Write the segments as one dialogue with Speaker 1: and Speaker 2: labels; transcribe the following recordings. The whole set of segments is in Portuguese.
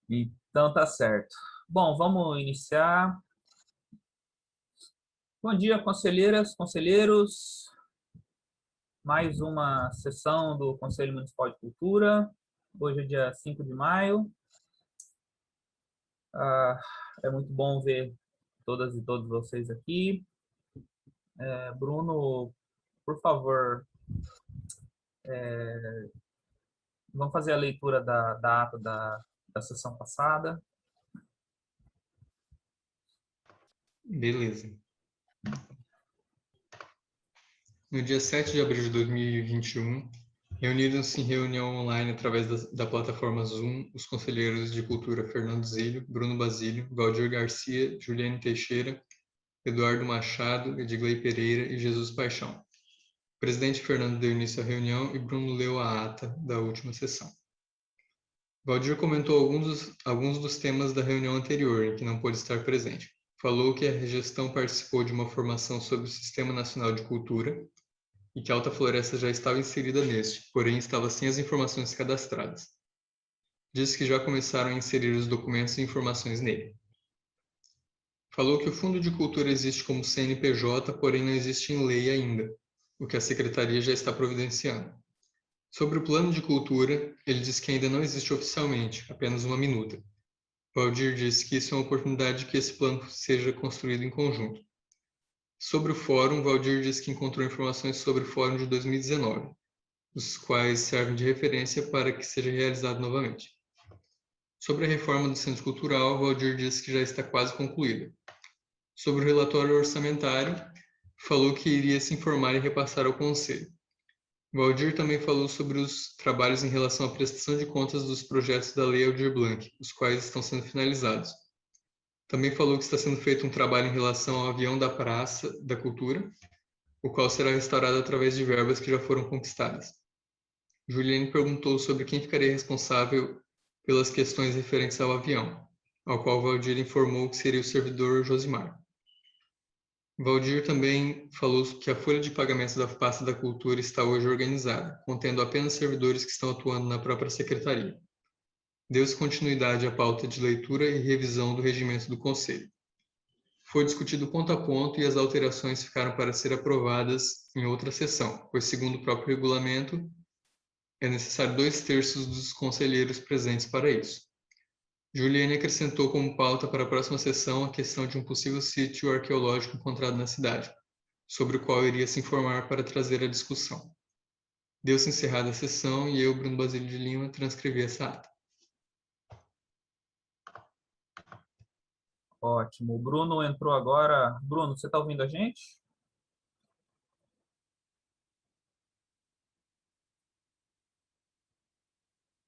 Speaker 1: Então tá certo. Bom, vamos iniciar. Bom dia, conselheiras, conselheiros. Mais uma sessão do Conselho Municipal de Cultura. Hoje é dia 5 de maio. É muito bom ver todas e todos vocês aqui. Bruno, por favor, vamos fazer a leitura da ata da sessão passada.
Speaker 2: Beleza. No dia 7 de abril de 2021, reuniram-se em reunião online através da plataforma Zoom os conselheiros de Cultura Fernando Zílio, Bruno Basílio, Valdir Garcia, Juliane Teixeira, Eduardo Machado, Edgley Pereira e Jesus Paixão. O presidente Fernando deu início à reunião e Bruno leu a ata da última sessão. Valdir comentou alguns dos temas da reunião anterior, em que não pôde estar presente. Falou que a gestão participou de uma formação sobre o Sistema Nacional de Cultura e que a Alta Floresta já estava inserida neste, porém estava sem as informações cadastradas. Disse que já começaram a inserir os documentos e informações nele. Falou que o Fundo de Cultura existe como CNPJ, porém não existe em lei ainda, o que a Secretaria já está providenciando. Sobre o Plano de Cultura, ele disse que ainda não existe oficialmente, apenas uma minuta. Valdir disse que isso é uma oportunidade que esse plano seja construído em conjunto. Sobre o Fórum, Valdir disse que encontrou informações sobre o Fórum de 2019, os quais servem de referência para que seja realizado novamente. Sobre a reforma do Centro Cultural, Valdir disse que já está quase concluída. Sobre o relatório orçamentário, falou que iria se informar e repassar ao Conselho. Valdir também falou sobre os trabalhos em relação à prestação de contas dos projetos da Lei Aldir Blanc, os quais estão sendo finalizados. Também falou que está sendo feito um trabalho em relação ao avião da Praça da Cultura, o qual será restaurado através de verbas que já foram conquistadas. Juliane perguntou sobre quem ficaria responsável pelas questões referentes ao avião, ao qual Valdir informou que seria o servidor Josimar. Valdir também falou que a folha de pagamento da pasta da cultura está hoje organizada, contendo apenas servidores que estão atuando na própria secretaria. Deu-se continuidade à pauta de leitura e revisão do regimento do Conselho. Foi discutido ponto a ponto e as alterações ficaram para ser aprovadas em outra sessão, pois, segundo o próprio regulamento, é necessário 2/3 dos conselheiros presentes para isso. Juliane acrescentou como pauta para a próxima sessão a questão de um possível sítio arqueológico encontrado na cidade, sobre o qual iria se informar para trazer a discussão. Deu-se encerrada a sessão e eu, Bruno Basílio de Lima, transcrevi essa ata.
Speaker 1: Ótimo. O Bruno entrou agora. Bruno, você está ouvindo a gente?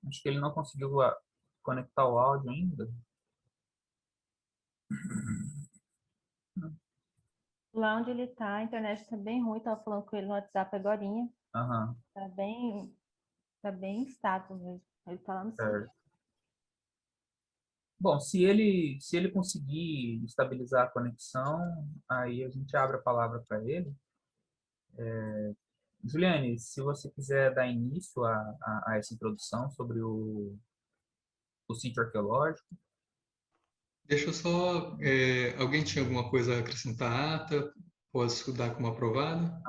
Speaker 1: Acho que ele não conseguiu conectar o áudio ainda.
Speaker 3: Lá onde ele tá, a internet tá bem ruim, tava falando com ele no WhatsApp agorinha.
Speaker 1: Aham,
Speaker 3: Tá bem estável mesmo. Ele tá lá no sítio.
Speaker 1: certo. Bom, se ele conseguir estabilizar a conexão, aí a gente abre a palavra para ele. Juliane, se você quiser dar início a essa introdução sobre o sítio arqueológico.
Speaker 2: Deixa eu só. Alguém tinha alguma coisa a acrescentar à ata? Posso dar como aprovada?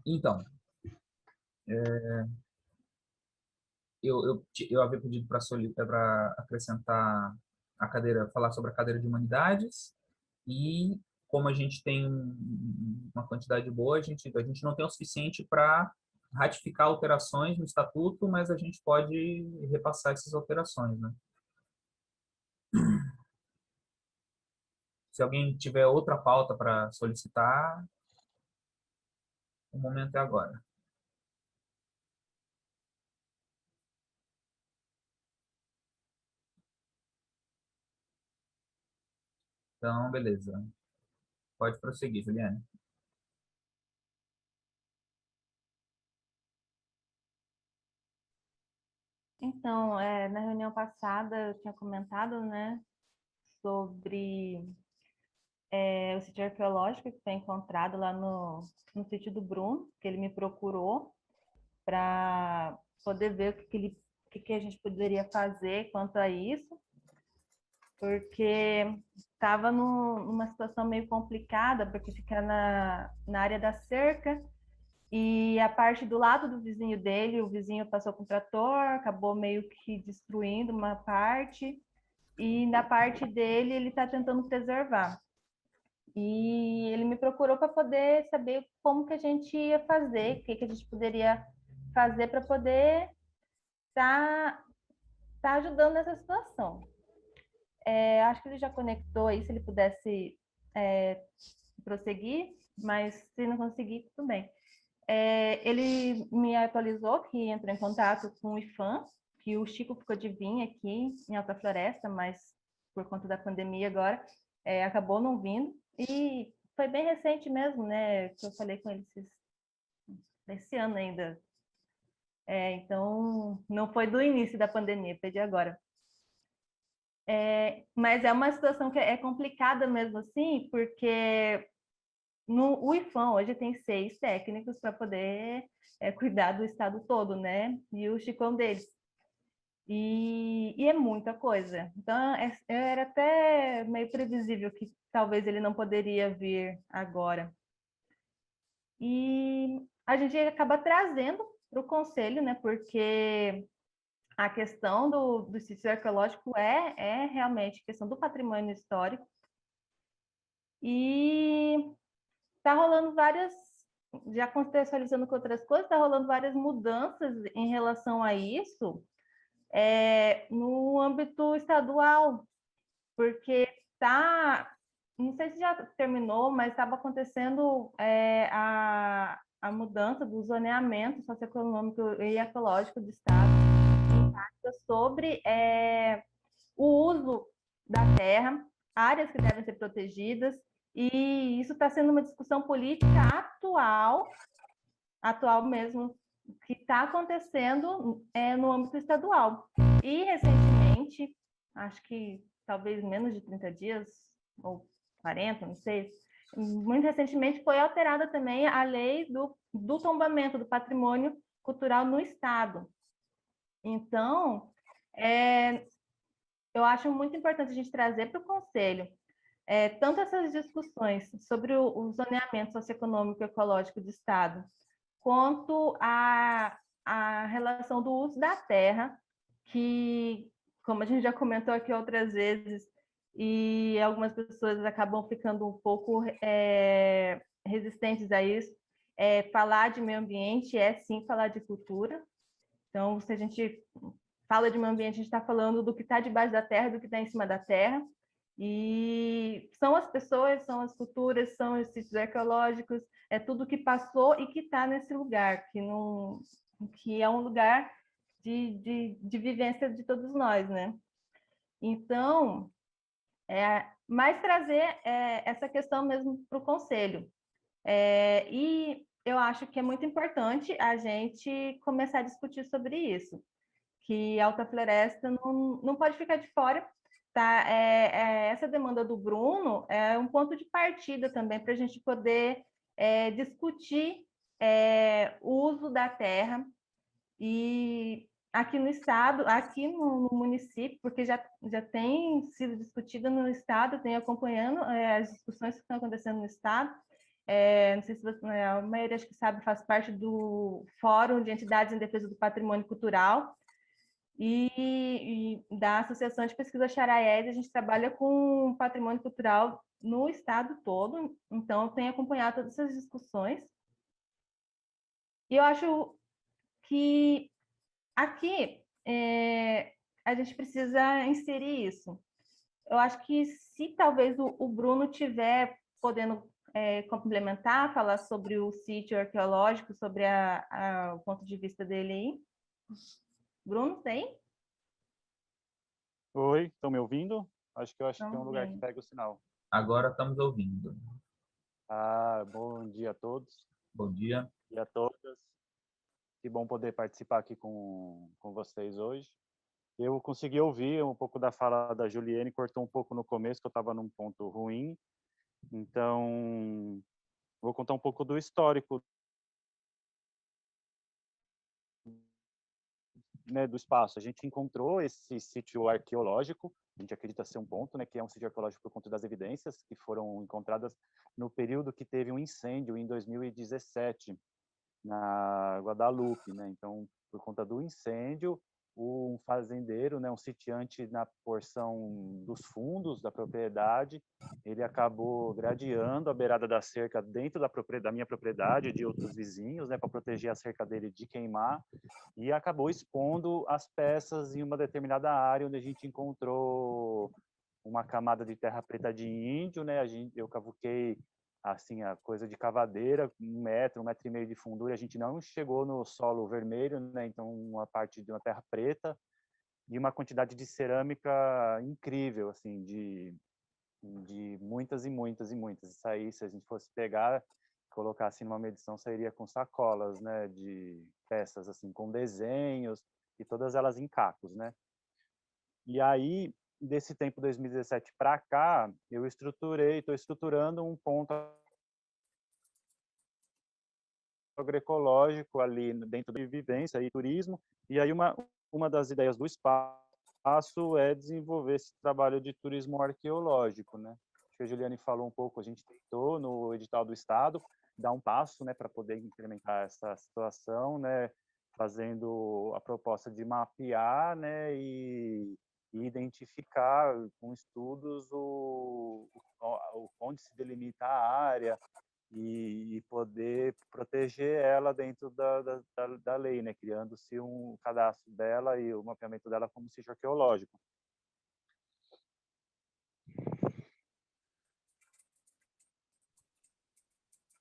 Speaker 1: Então, eu havia pedido para acrescentar a cadeira, falar sobre a cadeira de humanidades, e como a gente tem uma quantidade boa, a gente não tem o suficiente para ratificar alterações no estatuto, mas a gente pode repassar essas alterações, né? Se alguém tiver outra pauta para solicitar, o momento é agora. Então, beleza. Pode prosseguir, Juliane.
Speaker 3: Então, na reunião passada eu tinha comentado, né, sobre o sítio arqueológico que foi encontrado lá no sítio do Bruno, que ele me procurou para poder ver o que a gente poderia fazer quanto a isso. porque estava numa situação meio complicada, porque fica na área da cerca, e a parte do lado do vizinho dele, o vizinho passou com o trator, acabou meio que destruindo uma parte, e na parte dele ele está tentando preservar. E ele me procurou para poder saber como que a gente ia fazer, o que que a gente poderia fazer para poder tá ajudando nessa situação. Acho que ele já conectou aí, se ele pudesse prosseguir, mas se não conseguir, tudo bem. Ele me atualizou que entrou em contato com o IFAM, que o Chico ficou de vir aqui em Alta Floresta, mas por conta da pandemia agora, acabou não vindo. E foi bem recente mesmo, né, que eu falei com ele esse ano ainda. Então, não foi do início da pandemia, foi de agora. Mas é uma situação que é complicada mesmo assim, porque o IFAM hoje tem 6 técnicos para poder cuidar do estado todo, né? E o Chico é um deles. E é muita coisa. Então, era até meio previsível que talvez ele não poderia vir agora. E a gente acaba trazendo para o conselho, né? Porque a questão do sítio arqueológico é realmente questão do patrimônio histórico. E está rolando várias, já contextualizando com outras coisas, está rolando várias mudanças em relação a isso no âmbito estadual, porque não sei se já terminou, mas estava acontecendo a mudança do zoneamento socioeconômico e ecológico do estado, que impacta sobre o uso da terra, áreas que devem ser protegidas, e isso está sendo uma discussão política atual mesmo, que está acontecendo no âmbito estadual. E recentemente, acho que talvez menos de 30 dias, ou 40, não sei, muito recentemente foi alterada também a lei do tombamento do patrimônio cultural no estado. Então, eu acho muito importante a gente trazer para o Conselho tanto essas discussões sobre o zoneamento socioeconômico e ecológico do Estado, quanto a relação do uso da terra, que, como a gente já comentou aqui outras vezes, e algumas pessoas acabam ficando um pouco resistentes a isso, falar de meio ambiente é sim falar de cultura. Então, se a gente fala de meio ambiente, a gente está falando do que está debaixo da terra, do que está em cima da terra. E são as pessoas, são as culturas, são os sítios arqueológicos, é tudo que passou e que está nesse lugar, que é um lugar de vivência de todos nós, né? Então, mais trazer essa questão mesmo para o Conselho. E eu acho que é muito importante a gente começar a discutir sobre isso, que a Alta Floresta não pode ficar de fora. Tá? Essa demanda do Bruno é um ponto de partida também para a gente poder discutir o uso da terra e aqui no estado, aqui no município, porque já tem sido discutida no estado, tenho acompanhando as discussões que estão acontecendo no estado. Não sei se você, a maioria acho que sabe, faz parte do Fórum de Entidades em Defesa do Patrimônio Cultural, e da Associação de Pesquisa Xaraés, a gente trabalha com patrimônio cultural no estado todo, então eu tenho acompanhado todas essas discussões. E eu acho que aqui a gente precisa inserir isso. Eu acho que se talvez o Bruno tiver podendo complementar, falar sobre o sítio arqueológico, sobre o ponto de vista dele aí. Bruno, tem?
Speaker 4: Oi, estão me ouvindo? Acho que tem um
Speaker 3: Não,
Speaker 4: lugar que
Speaker 3: bem.
Speaker 4: pega o sinal.
Speaker 1: Agora estamos ouvindo.
Speaker 4: Bom dia a todos
Speaker 1: Bom dia.
Speaker 4: e a todas. Que bom poder participar aqui com vocês hoje. Eu consegui ouvir um pouco da fala da Juliene, cortou um pouco no começo, que eu estava num ponto ruim. Então, vou contar um pouco do histórico né, do espaço. A gente encontrou esse sítio arqueológico, a gente acredita ser um ponto, né, que é um sítio arqueológico por conta das evidências que foram encontradas no período que teve um incêndio em 2017 na Guadalupe, né? Então, por conta do incêndio, um fazendeiro, né, um sitiante na porção dos fundos da propriedade, ele acabou gradeando a beirada da cerca dentro da minha propriedade, de outros vizinhos, né, para proteger a cerca dele de queimar, e acabou expondo as peças em uma determinada área onde a gente encontrou uma camada de terra preta de índio, né? Eu cavuquei assim a coisa de cavadeira, 1 metro e meio de fundura. A gente não chegou no solo vermelho, né? Então uma parte de uma terra preta e uma quantidade de cerâmica incrível, assim, de muitas e muitas e muitas. Isso aí, se a gente fosse pegar, colocar assim numa medição, sairia com sacolas, né? De peças assim com desenhos e todas elas em cacos, né? E aí, desse tempo 2017 para cá, estou estruturando um ponto agroecológico ali dentro de vivência e turismo. E aí uma das ideias do espaço é desenvolver esse trabalho de turismo arqueológico, né? Acho que a Juliane falou um pouco, a gente tentou no edital do estado dar um passo, né, para poder implementar essa situação, né, fazendo a proposta de mapear, né, e identificar com estudos onde se delimita a área e poder proteger ela dentro da lei, né? Criando-se um cadastro dela e o mapeamento dela como sítio arqueológico.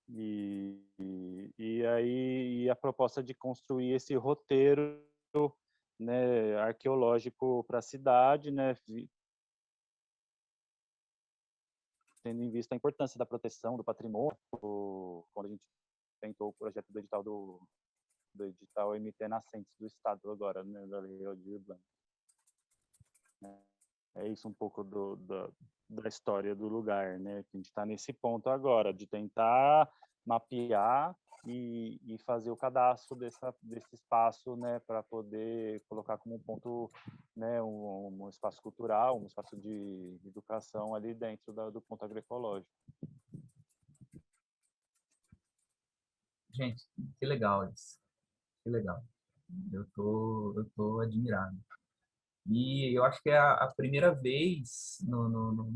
Speaker 4: E aí a proposta de construir esse roteiro, né, arqueológico para a cidade, né, tendo em vista a importância da proteção do patrimônio, quando a gente tentou o projeto do edital MT Nascentes do Estado agora, né, da Lei Aldir Blanc. É isso um pouco da história do lugar, né? Que a gente está nesse ponto agora, de tentar mapear e fazer o cadastro desse espaço, né, para poder colocar como um ponto, né, um espaço cultural, um espaço de educação ali dentro do ponto agroecológico.
Speaker 1: Gente, que legal isso. Que legal. Eu tô admirado. E eu acho que é a primeira vez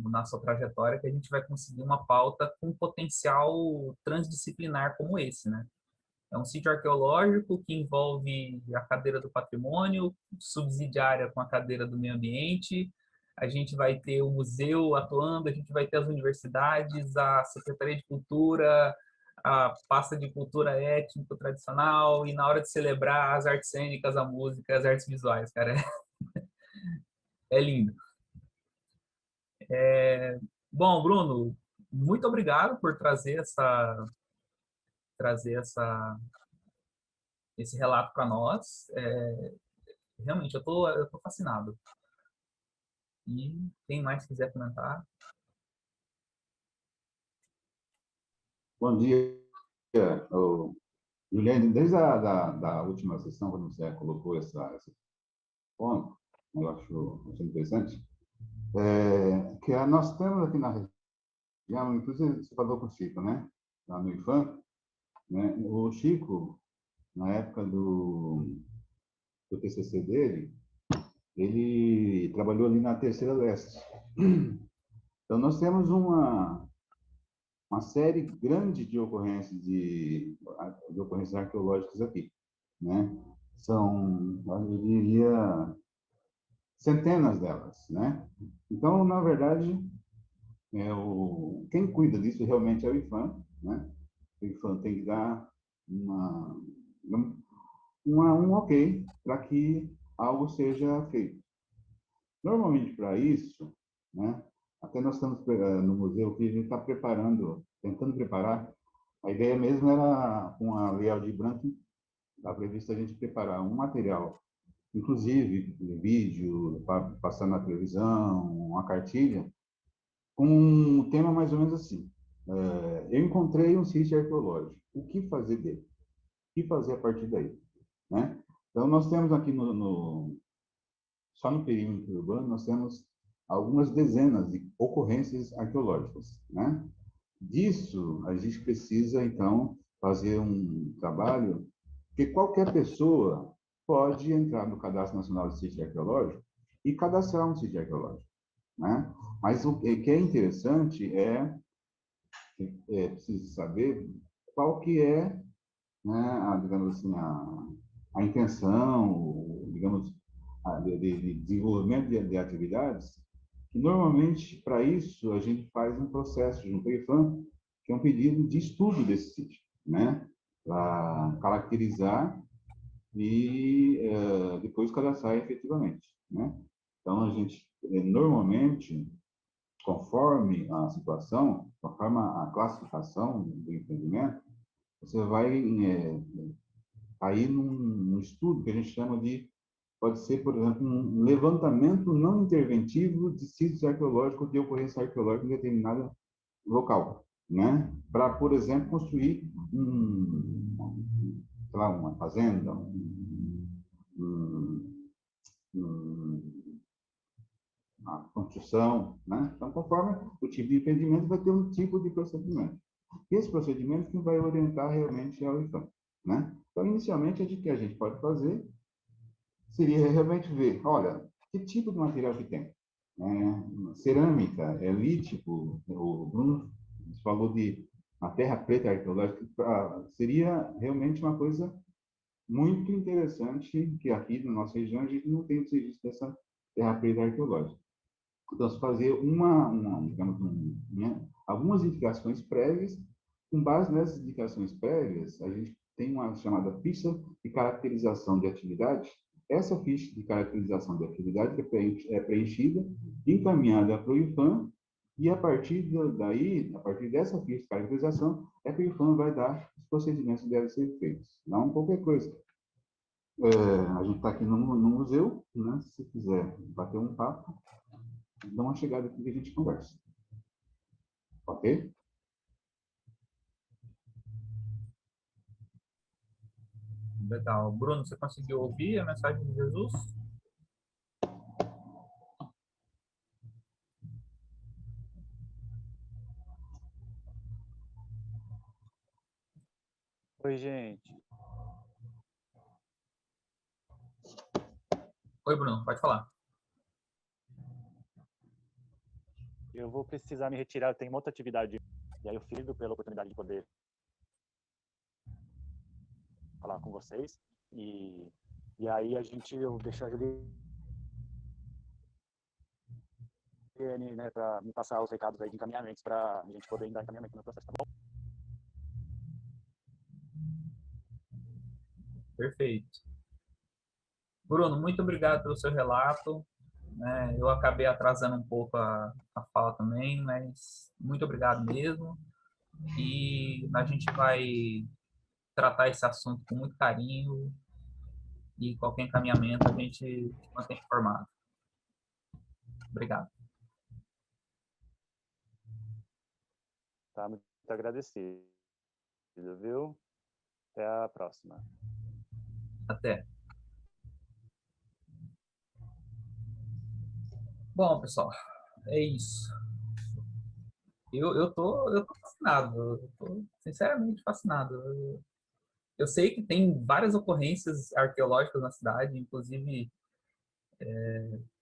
Speaker 1: na sua trajetória que a gente vai conseguir uma pauta com potencial transdisciplinar como esse, né? É um sítio arqueológico que envolve a cadeira do patrimônio, subsidiária com a cadeira do meio ambiente. A gente vai ter o museu atuando, a gente vai ter as universidades, a Secretaria de Cultura, a pasta de cultura étnico-tradicional e, na hora de celebrar, as artes cênicas, a música, as artes visuais, cara. É lindo. Bom, Bruno, muito obrigado por trazer esse relato para nós. Realmente, eu tô fascinado. E quem mais quiser comentar?
Speaker 5: Bom dia, Juliane. Desde da última sessão, quando você colocou esse ponto, eu acho interessante, que nós temos aqui na região, inclusive você falou com o Chico, né? Lá no IFAM, né? O Chico, na época do TCC dele, ele trabalhou ali na Terceira Leste. Então, nós temos uma série grande de ocorrências de ocorrências arqueológicas aqui, né? São, eu diria, centenas delas, né? Então, na verdade, quem cuida disso realmente é o IFAM, né? O IFAM tem que dar um ok para que algo seja feito. Normalmente, para isso, né? Até nós estamos no museu que a gente está tentando preparar. A ideia mesmo era, com a Lei Aldir Blanc, está previsto a gente preparar um material, inclusive vídeo, para passar na televisão, uma cartilha, com um tema mais ou menos assim. Eu encontrei um sítio arqueológico. O que fazer dele? O que fazer a partir daí? Né? Então, nós temos aqui só no perímetro urbano, nós temos algumas dezenas de ocorrências arqueológicas, né? Disso, a gente precisa, então, fazer um trabalho que qualquer pessoa pode entrar no Cadastro Nacional de Sítio Arqueológico e cadastrar um sítio arqueológico, né? Mas o que é interessante é preciso saber qual que é, né, digamos assim, a intenção, digamos, de desenvolvimento de atividades, que normalmente, para isso, a gente faz um processo junto ao IFAM, que é um pedido de estudo desse sítio, né? Para caracterizar e depois cadastrar efetivamente, né? Então, a gente, normalmente, conforme a situação, conforme a classificação do empreendimento, você vai aí num estudo que a gente chama de, pode ser, por exemplo, um levantamento não interventivo de sítios arqueológicos de ocorrência arqueológica em determinado local, né? Para, por exemplo, construir sei lá, uma fazenda, um, uma construção, né? Então, conforme o tipo de empreendimento, vai ter um tipo de procedimento. E esse procedimento que vai orientar realmente ao IFAM, né? Então, inicialmente, o que a gente pode fazer seria realmente ver, olha, que tipo de material que tem. Cerâmica, é lítico, o Bruno falou de a terra preta arqueológica, seria realmente uma coisa muito interessante, que aqui na nossa região a gente não tem o serviço dessa terra preta arqueológica. Então, se fazer digamos, né, algumas indicações prévias, com base nessas indicações prévias, a gente tem uma chamada ficha de caracterização de atividade. Essa ficha de caracterização de atividade é preenchida, encaminhada para o IFAM, e a partir daí, a partir dessa ficha de caracterização, é que o IFAM vai dar os procedimentos que devem ser feitos. Não qualquer coisa. A gente está aqui no museu, né? Se quiser bater um papo, dá uma chegada aqui que a gente conversa. Ok?
Speaker 1: Legal. Bruno, você conseguiu ouvir a mensagem de Jesus?
Speaker 4: Oi, gente.
Speaker 1: Oi, Bruno, pode falar.
Speaker 4: Eu vou precisar me retirar, eu tenho uma outra atividade. E aí eu fico pela oportunidade de poder falar com vocês. E aí eu deixo a Juliane, né, para me passar os recados aí de encaminhamentos para a gente poder dar encaminhamento no processo, tá bom?
Speaker 1: Perfeito. Bruno, muito obrigado pelo seu relato. Eu acabei atrasando um pouco a fala também, mas muito obrigado mesmo. E a gente vai tratar esse assunto com muito carinho e qualquer encaminhamento a gente mantém informado. Obrigado.
Speaker 4: Tá, muito agradecido, viu? Até a próxima.
Speaker 1: Até. Bom, pessoal, é isso. Eu tô fascinado, eu tô sinceramente fascinado. Eu sei que tem várias ocorrências arqueológicas na cidade, inclusive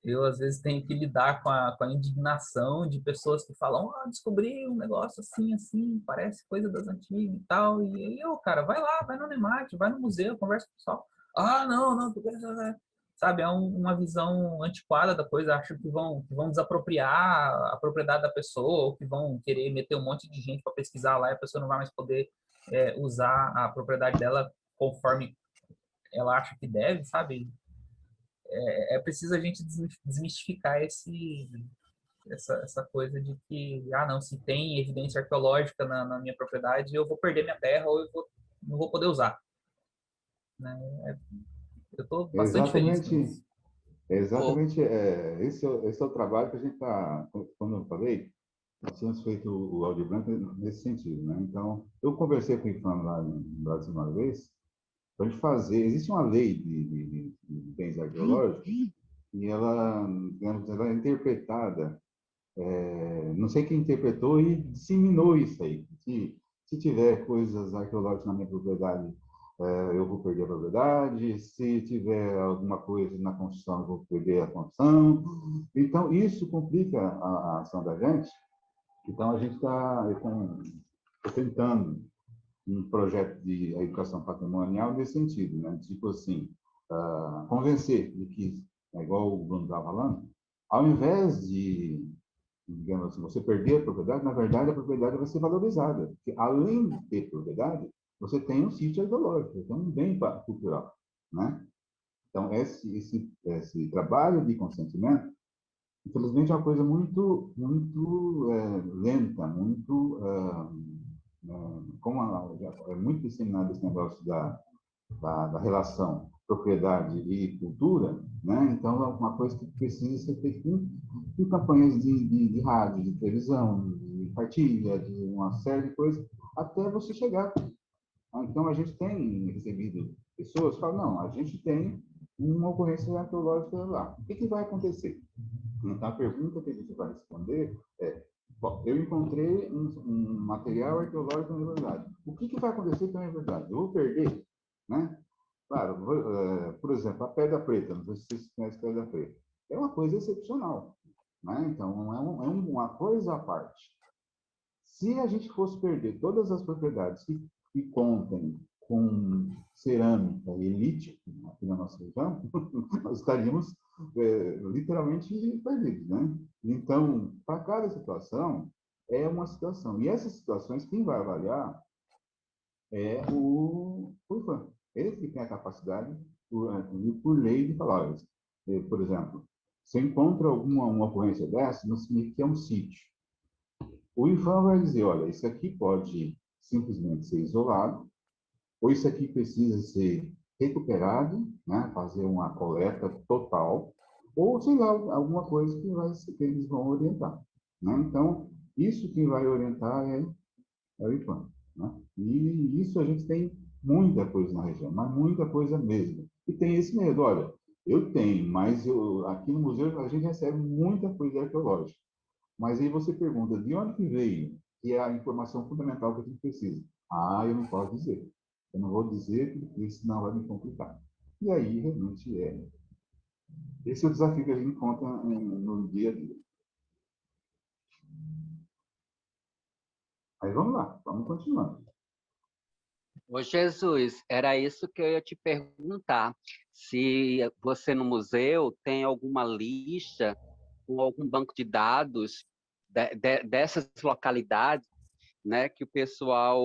Speaker 1: eu às vezes tenho que lidar com a indignação de pessoas que falam, descobri um negócio assim, assim, parece coisa das antigas e tal. E aí, cara, vai lá, vai no Nemate, vai no museu, conversa com o pessoal. Não, não, sabe, é uma visão antiquada da coisa, acham que vão desapropriar a propriedade da pessoa, ou que vão querer meter um monte de gente para pesquisar lá e a pessoa não vai mais poder usar a propriedade dela conforme ela acha que deve, sabe? É preciso a gente desmistificar essa coisa de que, não, se tem evidência arqueológica na minha propriedade, eu vou perder minha terra ou não vou poder usar. Né? Eu estou bastante feliz com
Speaker 5: Exatamente,
Speaker 1: isso.
Speaker 5: exatamente. Esse é o trabalho que a gente está, como eu falei, nós tínhamos feito o Audio Branco nesse sentido, né? Então, eu conversei com o IFAM lá no Brasil uma vez, para a gente fazer, existe uma lei de bens arqueológicos e ela, digamos, ela é interpretada, não sei quem interpretou e disseminou isso aí. Se tiver coisas arqueológicas na minha propriedade, eu vou perder a propriedade. Se tiver alguma coisa na construção, eu vou perder a construção. Então, isso complica a ação da gente. Então, a gente está tentando um projeto de educação patrimonial nesse sentido, né? Tipo assim, convencer de que, igual o Bruno estava falando, ao invés de, digamos assim, você perder a propriedade, na verdade, a propriedade vai ser valorizada. Porque, além de ter propriedade, você tem um sítio arqueológico, você tem um bem cultural, né? Então, esse trabalho de consentimento, infelizmente, é uma coisa muito lenta, muito como é muito disseminado esse negócio da relação propriedade e cultura, né? Então, é uma coisa que precisa ser feita em campanhas de rádio, de televisão, de partilha, de uma série de coisas, até você chegar. Então, a gente tem recebido pessoas que falam, não, a gente tem uma ocorrência arqueológica lá. O que vai acontecer? Então, a pergunta que a gente vai responder é: bom, eu encontrei um material arqueológico na verdade. O que vai acontecer com a verdade? Eu vou perder, né? Claro, por exemplo, a Pedra Preta, não sei se vocês conhecem a Pedra Preta. É uma coisa excepcional, né? Então, é uma coisa à parte. Se a gente fosse perder todas as propriedades que contem com cerâmica elite aqui na nossa região, nós estaríamos literalmente perdidos, né? Então, para cada situação, é uma situação. E essas situações, quem vai avaliar é o IFAM. Ele que tem a capacidade, por lei, de falar, olha, por exemplo, se encontra uma ocorrência dessa, não significa que é um sítio. O IFAM vai dizer, olha, isso aqui pode simplesmente ser isolado, ou isso aqui precisa ser recuperado, né, fazer uma coleta total, ou, sei lá, alguma coisa que eles vão orientar, né? Então, isso que vai orientar é o IFAM, né? E isso a gente tem muita coisa na região, mas muita coisa mesmo. E tem esse medo, olha, eu tenho, mas aqui no museu a gente recebe muita coisa arqueológica. Mas aí você pergunta, de onde que veio? Que é a informação fundamental que a gente precisa. Ah, eu não posso dizer. Eu não vou dizer, porque senão vai me complicar. E aí, realmente, esse é o desafio que a gente encontra no dia a dia. Aí vamos lá, vamos continuando.
Speaker 6: Ô Jesus, era isso que eu ia te perguntar. Se você no museu tem alguma lista com algum banco de dados dessas localidades, né, que o pessoal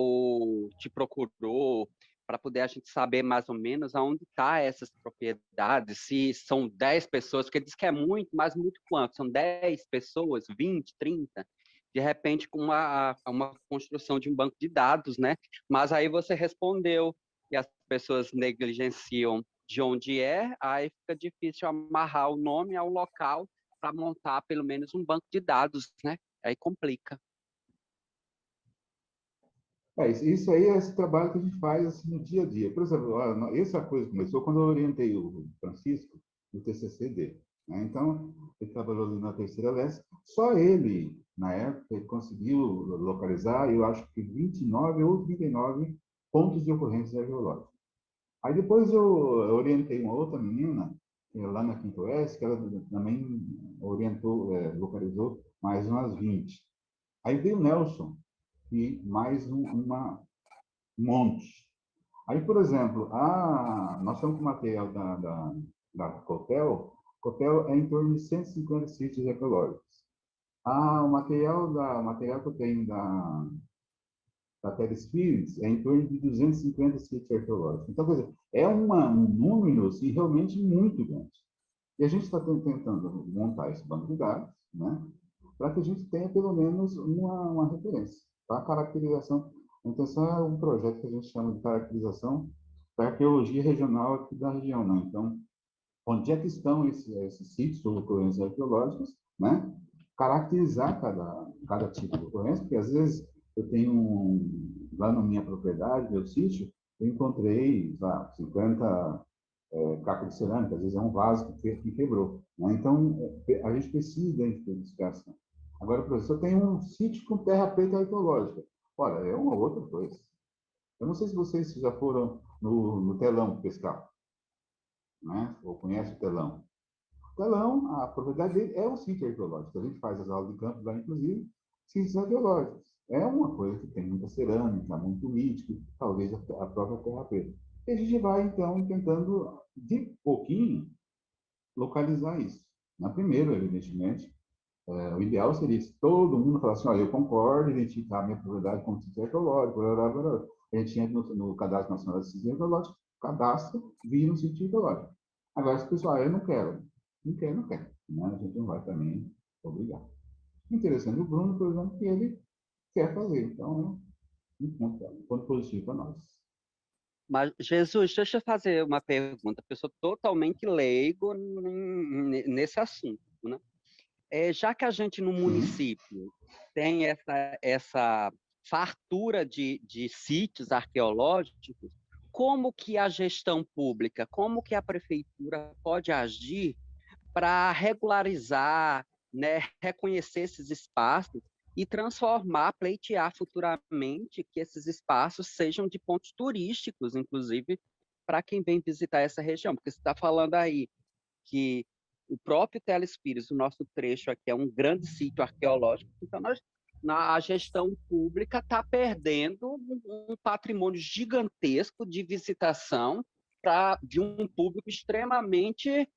Speaker 6: te procurou para poder a gente saber mais ou menos aonde está essas propriedades, se são 10 pessoas, porque diz que é muito, mas muito quanto? São 10 pessoas, 20, 30? De repente, com uma construção de um banco de dados, né? Mas aí você respondeu que as pessoas negligenciam de onde é, aí fica difícil amarrar o nome ao local para montar pelo menos um banco de dados, né? Aí complica.
Speaker 5: Isso aí é esse trabalho que a gente faz assim, no dia a dia. Por exemplo, essa coisa começou quando eu orientei o Francisco no TCC dele, né? Então, ele trabalhou ali na Terceira Leste. Só ele, na época, ele conseguiu localizar, eu acho que 29 ou 39 pontos de ocorrência arqueológica. Aí depois eu orientei uma outra menina, lá na Quinto Oeste, que ela também orientou, localizou mais umas 20. Aí veio o Nelson, e mais um monte. Aí, por exemplo, nós estamos com o material da Copel. Copel é em torno de 150 sítios ecológicos. O material que eu tenho da Telespires é em torno de 250 sítios arqueológicos. Então, quer dizer, é um número assim, realmente muito grande. E a gente está tentando montar esse banco de dados, né, para que a gente tenha pelo menos uma referência. A caracterização, a intenção é um projeto que a gente chama de caracterização da arqueologia regional aqui da região, né? Então, onde é que estão esses sítios ou ocorrências arqueológicas, né? Caracterizar cada tipo de ocorrência, porque às vezes eu tenho lá na minha propriedade, meu sítio, eu encontrei, sei lá, 50 cacos de cerâmica, às vezes é um vaso que quebrou. Né? Então, a gente precisa de identificação. Agora, professor, tem um sítio com terra preta arqueológica. Olha, é uma outra coisa. Eu não sei se vocês já foram no telão pescar, né? Ou conhecem o telão. O telão, a propriedade dele é um sítio arqueológico. A gente faz as aulas de campo lá, inclusive, sítios arqueológicos. É uma coisa que tem muita cerâmica, muito mítico, talvez a própria terra preta. E a gente vai, então, tentando, de pouquinho, localizar isso. Na primeira, evidentemente, o ideal seria se todo mundo falasse, olha, eu concordo, identificar a minha propriedade como sítio arqueológico, blá, blá, blá. A gente entra no Cadastro Nacional de Sítios Arqueológicos, cadastro, via no sítio arqueológico. Agora, se o pessoal, eu não quero, não quer, não quer. Né? A gente não vai também obrigar. Interessante o Bruno, por exemplo, que ele quer fazer. Então, um ponto positivo para nós.
Speaker 6: Mas, Jesus, deixa eu fazer uma pergunta. Eu sou totalmente leigo nesse assunto, né? Já que a gente no município tem essa fartura de sítios arqueológicos, como que a gestão pública, como que a prefeitura pode agir para regularizar, né, reconhecer esses espaços e transformar, pleitear futuramente que esses espaços sejam de pontos turísticos, inclusive, para quem vem visitar essa região? Porque você está falando aí que o próprio Telespires, o nosso trecho aqui, é um grande sítio arqueológico, então a gestão pública está perdendo um patrimônio gigantesco de visitação de um público extremamente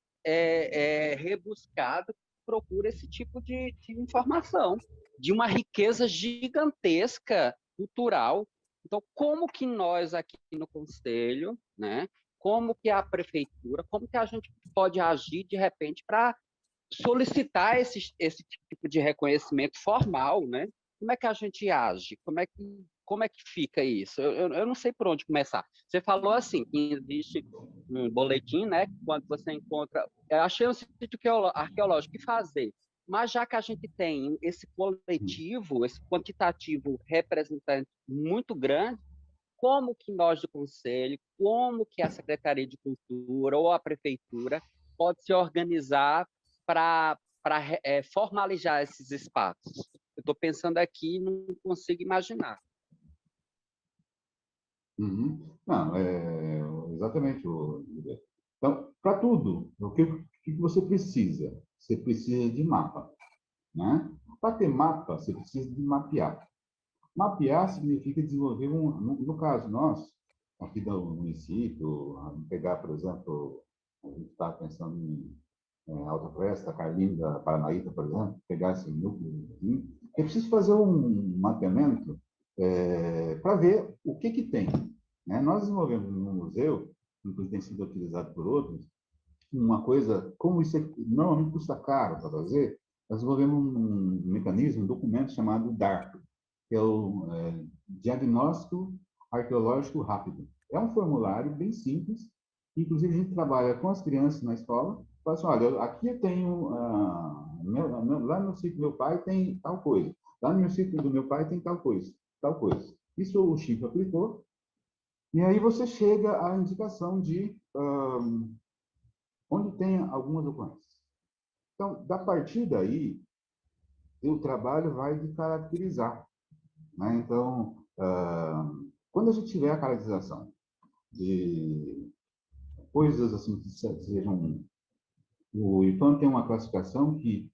Speaker 6: rebuscado, que procura esse tipo de informação, de uma riqueza gigantesca cultural. Então, como que nós aqui no Conselho, né, como que a prefeitura, como que a gente pode agir de repente para solicitar esse tipo de reconhecimento formal, né? Como é que a gente age? Como é que fica isso? Eu não sei por onde começar. Você falou assim, que existe um boletim, né? Quando você encontra... Eu achei um sítio arqueológico, que fazer? Mas já que a gente tem esse coletivo, esse quantitativo representante muito grande, como que nós do Conselho, como que a Secretaria de Cultura ou a Prefeitura pode se organizar para formalizar esses espaços? Eu estou pensando aqui e não consigo imaginar.
Speaker 5: Não, exatamente. Então, para tudo, o que você precisa? Você precisa de mapa. Né? Para ter mapa, você precisa de mapear. Mapear significa desenvolver no caso nosso, aqui do município, pegar, por exemplo, a gente está pensando em Alta Floresta, Carlinda, Paranaíta, por exemplo, pegar esse núcleo, é preciso fazer um mapeamento para ver o que tem. Né? Nós desenvolvemos no museu, inclusive tem sido utilizado por outros, uma coisa, como isso normalmente custa caro para fazer, nós desenvolvemos um mecanismo, um documento chamado DARP, que é o Diagnóstico Arqueológico Rápido. É um formulário bem simples, inclusive a gente trabalha com as crianças na escola, fala assim, olha, aqui eu tenho, lá no sítio do meu pai tem tal coisa, lá no sítio do meu pai tem tal coisa, tal coisa. Isso o Chico aplicou, e aí você chega à indicação de onde tem algumas ocorrências. Então, da partir daí, o trabalho vai de caracterizar. Né? Então, quando a gente tiver a caracterização de coisas assim que sejam... O IPAM tem uma classificação que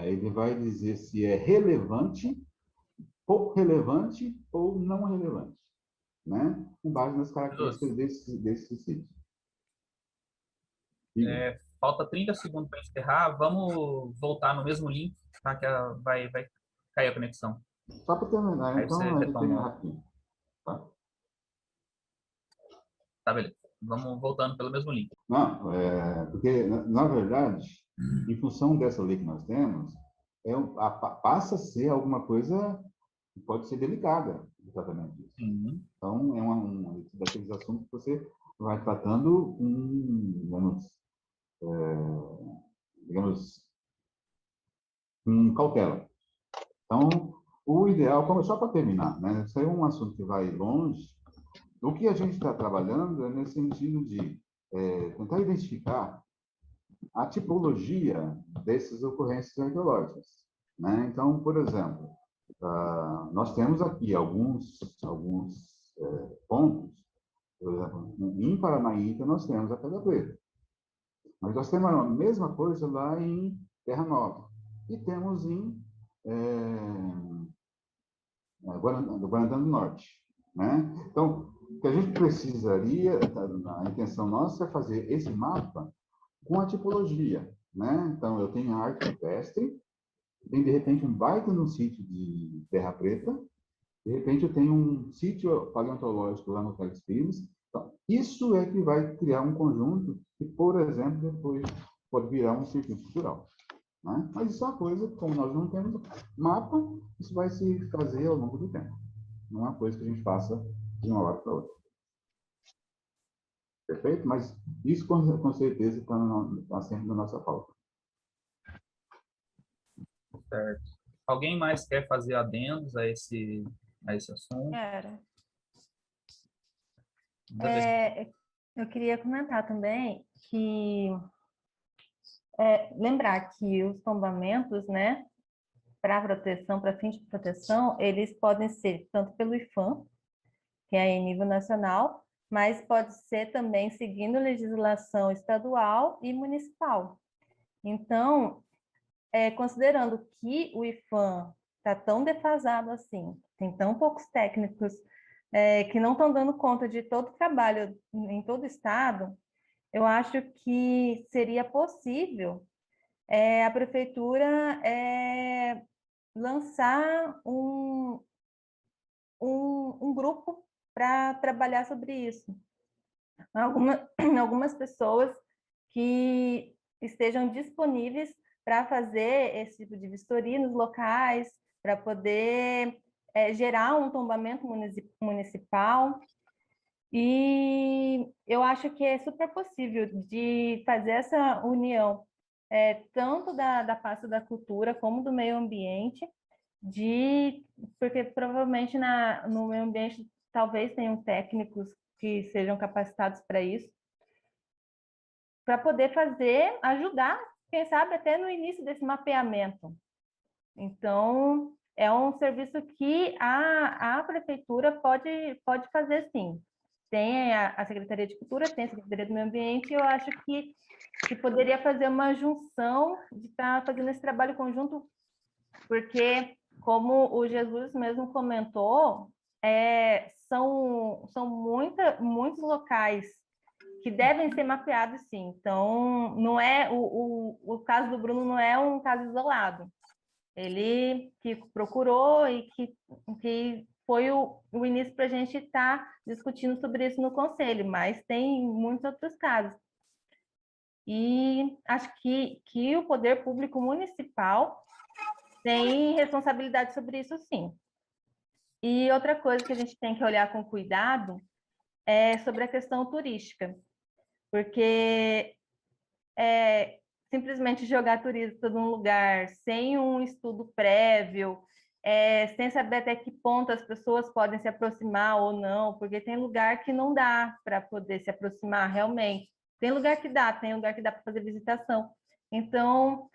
Speaker 5: ele vai dizer se é relevante, pouco relevante ou não relevante, né? Com base nas características desse sítio.
Speaker 1: Falta 30 segundos para encerrar. Vamos voltar no mesmo link, tá? Que vai cair a conexão.
Speaker 5: Só para terminar,
Speaker 1: Aí
Speaker 5: então,
Speaker 1: você
Speaker 5: a gente tem
Speaker 1: retoma.
Speaker 5: rapidinho.
Speaker 1: Tá, beleza. Vamos voltando pelo mesmo link.
Speaker 5: Não, porque, na verdade, em função dessa lei que nós temos, passa a ser alguma coisa que pode ser delicada, exatamente isso. Então, é um daqueles assuntos que você vai tratando digamos, com cautela. Então, o ideal, só para terminar, né? Isso aí é um assunto que vai longe, O que a gente está trabalhando é nesse sentido de tentar identificar a tipologia dessas ocorrências arqueológicas, né? Então, por exemplo, nós temos aqui alguns pontos, por exemplo, em Paranaíta nós temos a Pedra Preta, mas nós temos a mesma coisa lá em Terra Nova e temos em Guarantã do Norte, né? Então, o que a gente precisaria, a intenção nossa é fazer esse mapa com a tipologia, né? Então, eu tenho a arte rupestre, tem, de repente, um baita no sítio de Terra Preta, de repente, eu tenho um sítio paleontológico lá no Teles Pires. Então, isso é que vai criar um conjunto que, por exemplo, depois pode virar um circuito cultural, né? Mas isso é uma coisa, como nós não temos mapa, isso vai se fazer ao longo do tempo. Não é uma coisa que a gente faça de uma hora para outra. Perfeito? Mas isso, com certeza, está sempre na nossa pauta.
Speaker 1: Certo. Alguém mais quer fazer adendos a esse assunto?
Speaker 3: Quero.
Speaker 1: Manda ver.
Speaker 3: Eu queria comentar também que lembrar que os tombamentos, né, para proteção, para fins de proteção, eles podem ser tanto pelo IPHAN, que é em nível nacional, mas pode ser também seguindo legislação estadual e municipal. Então, considerando que o IPHAN está tão defasado assim, tem tão poucos técnicos que não estão dando conta de todo o trabalho em todo o estado, eu acho que seria possível a prefeitura lançar um grupo para trabalhar sobre isso. Algumas pessoas que estejam disponíveis para fazer esse tipo de vistoria nos locais, para poder gerar um tombamento municipal. E eu acho que é super possível de fazer essa união, tanto da pasta da cultura como do meio ambiente, porque provavelmente no meio ambiente talvez tenham técnicos que sejam capacitados para isso, para poder ajudar, quem sabe até no início desse mapeamento. Então, é um serviço que a prefeitura pode fazer, sim. Tem a Secretaria de Cultura, tem a Secretaria do Meio Ambiente, e eu acho que poderia fazer uma junção de estar fazendo esse trabalho conjunto, porque, como o Jesus mesmo comentou, são muitos locais que devem ser mapeados, sim. Então, não é o caso do Bruno não é um caso isolado. Ele que procurou e que foi o início para a gente estar discutindo sobre isso no conselho, mas tem muitos outros casos. E acho que o poder público municipal tem responsabilidade sobre isso, sim. E outra coisa que a gente tem que olhar com cuidado é sobre a questão turística, porque simplesmente jogar turista num lugar sem um estudo prévio, sem saber até que ponto as pessoas podem se aproximar ou não, porque tem lugar que não dá para poder se aproximar realmente. Tem lugar que dá para fazer visitação. Então,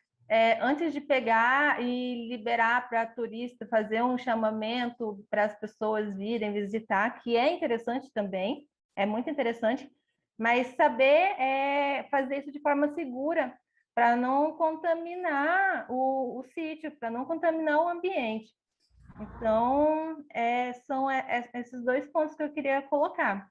Speaker 3: antes de pegar e liberar para turista, fazer um chamamento para as pessoas virem visitar, que é interessante também, é muito interessante, mas saber fazer isso de forma segura, para não contaminar o sítio, para não contaminar o ambiente. Então, são esses dois pontos que eu queria colocar.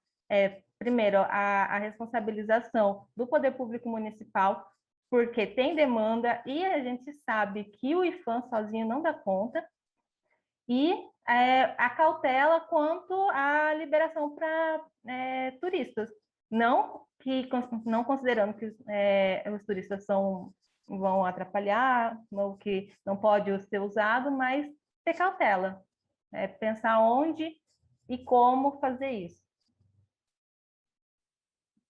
Speaker 3: Primeiro, a responsabilização do poder público municipal, porque tem demanda e a gente sabe que o IPHAN sozinho não dá conta, e a cautela quanto à liberação para turistas. Não considerando que os turistas vão atrapalhar, ou que não pode ser usado, mas ter cautela, pensar onde e como fazer isso.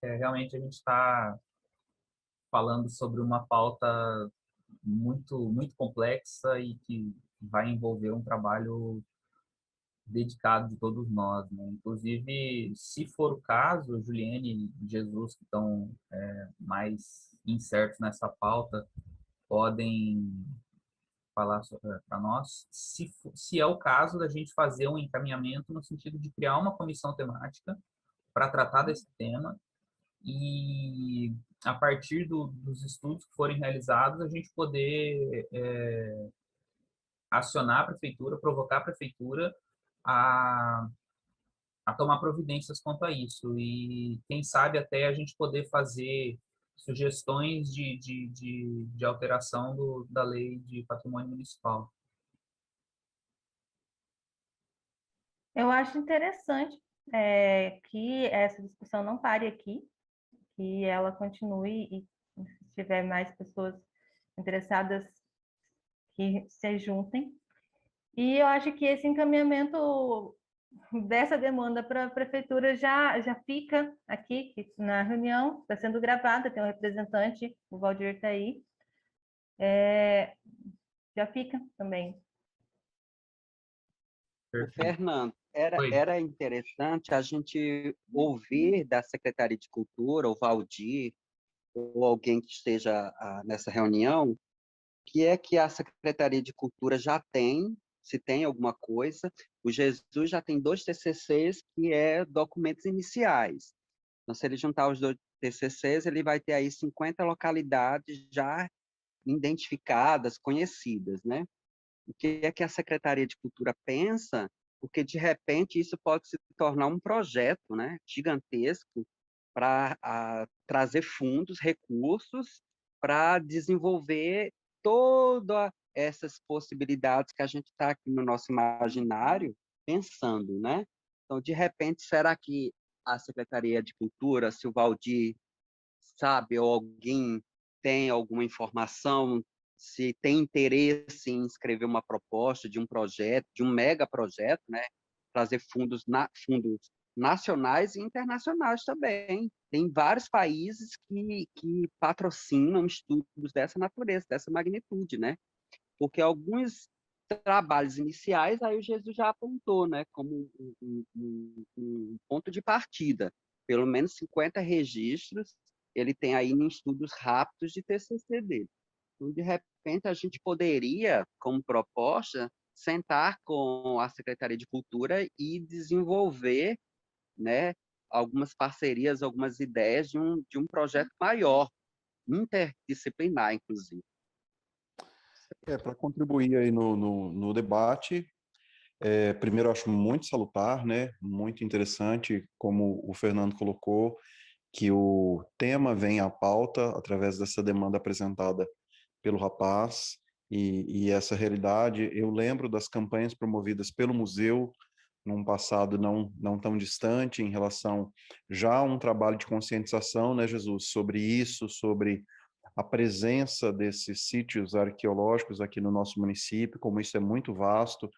Speaker 1: Realmente a gente está falando sobre uma pauta muito, muito complexa e que vai envolver um trabalho dedicado de todos nós, né? Inclusive, se for o caso, Juliane e Jesus, que estão mais incertos nessa pauta, podem falar para nós, se é o caso da gente fazer um encaminhamento no sentido de criar uma comissão temática para tratar desse tema e, a partir dos estudos que forem realizados, a gente poder acionar a prefeitura, provocar a prefeitura a, a tomar providências quanto a isso. E, quem sabe, até a gente poder fazer sugestões de alteração da lei de patrimônio municipal.
Speaker 3: Eu acho interessante que essa discussão não pare aqui, que ela continue e se tiver mais pessoas interessadas que se juntem. E eu acho que esse encaminhamento dessa demanda para a prefeitura já fica aqui na reunião, está sendo gravada, tem um representante, o Valdir está aí, já fica também.
Speaker 6: Fernando,
Speaker 1: Oi.
Speaker 6: era interessante a gente ouvir da Secretaria de Cultura, o Valdir, ou alguém que esteja nessa reunião, que é que a Secretaria de Cultura já tem, se tem alguma coisa. O Jesus já tem 2 TCCs, que é documentos iniciais. Então, se ele juntar os 2 TCCs, ele vai ter aí 50 localidades já identificadas, conhecidas, né? O que é que a Secretaria de Cultura pensa? Porque, de repente, isso pode se tornar um projeto, né, gigantesco para trazer fundos, recursos, para desenvolver todas essas possibilidades que a gente está aqui no nosso imaginário pensando, né? Então, de repente, será que a Secretaria de Cultura, se o Valdir sabe, ou alguém tem alguma informação, se tem interesse em escrever uma proposta de um projeto, de um mega projeto, né? Trazer fundos nacionais e internacionais também. Tem vários países que patrocinam estudos dessa natureza, dessa magnitude, né? Porque alguns trabalhos iniciais, aí o Jesus já apontou, né, como um ponto de partida. Pelo menos 50 registros ele tem aí em estudos rápidos de TCC dele. Então, de repente, a gente poderia, como proposta, sentar com a Secretaria de Cultura e desenvolver, né, algumas parcerias, algumas ideias de um projeto maior, interdisciplinar, inclusive.
Speaker 7: Para contribuir aí no debate, primeiro eu acho muito salutar, né, muito interessante, como o Fernando colocou, que o tema vem à pauta através dessa demanda apresentada pelo rapaz, e essa realidade, eu lembro das campanhas promovidas pelo museu, num passado não tão distante, em relação já a um trabalho de conscientização, né, Jesus, sobre isso, sobre a presença desses sítios arqueológicos aqui no nosso município, como isso é muito vasto.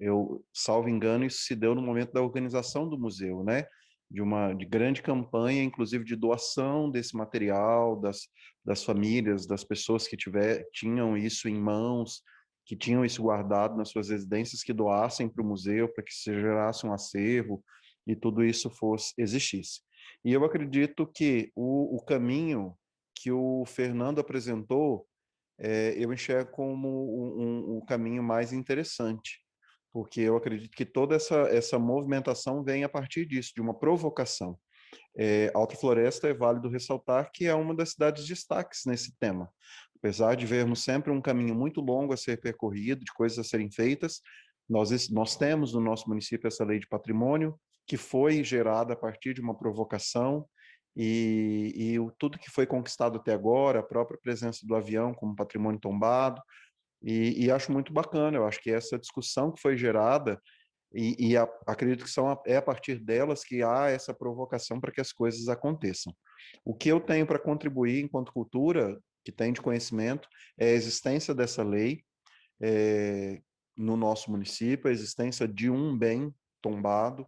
Speaker 7: Eu, salvo engano, isso se deu no momento da organização do museu, né? De grande campanha, inclusive de doação desse material, das famílias, das pessoas que tinham isso em mãos, que tinham isso guardado nas suas residências, que doassem para o museu, para que se gerasse um acervo e tudo isso existisse. E eu acredito que o caminho que o Fernando apresentou, eu enxergo como um caminho mais interessante, porque eu acredito que toda essa movimentação vem a partir disso, de uma provocação. Alta Floresta é válido ressaltar que é uma das cidades destaques nesse tema. Apesar de vermos sempre um caminho muito longo a ser percorrido, de coisas a serem feitas, nós temos no nosso município essa lei de patrimônio, que foi gerada a partir de uma provocação, e tudo que foi conquistado até agora, a própria presença do avião como patrimônio tombado, e acho muito bacana. Eu acho que essa discussão que foi gerada, acredito que é a partir delas que há essa provocação para que as coisas aconteçam. O que eu tenho para contribuir enquanto cultura, que tem de conhecimento, é a existência dessa lei no nosso município, a existência de um bem tombado,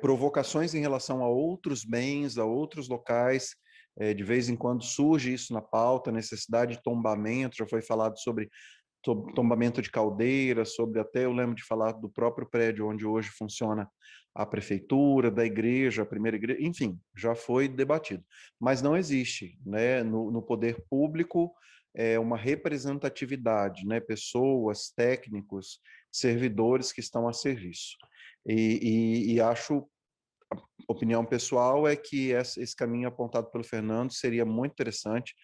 Speaker 7: provocações em relação a outros bens, a outros locais. De vez em quando surge isso na pauta, necessidade de tombamento, já foi falado sobre sobre tombamento de caldeiras, sobre até eu lembro de falar do próprio prédio onde hoje funciona a prefeitura, da igreja, a primeira igreja, enfim, já foi debatido. Mas não existe, né, no poder público uma representatividade, né, pessoas, técnicos, servidores que estão a serviço. E acho, opinião pessoal, é que esse caminho apontado pelo Fernando seria muito interessante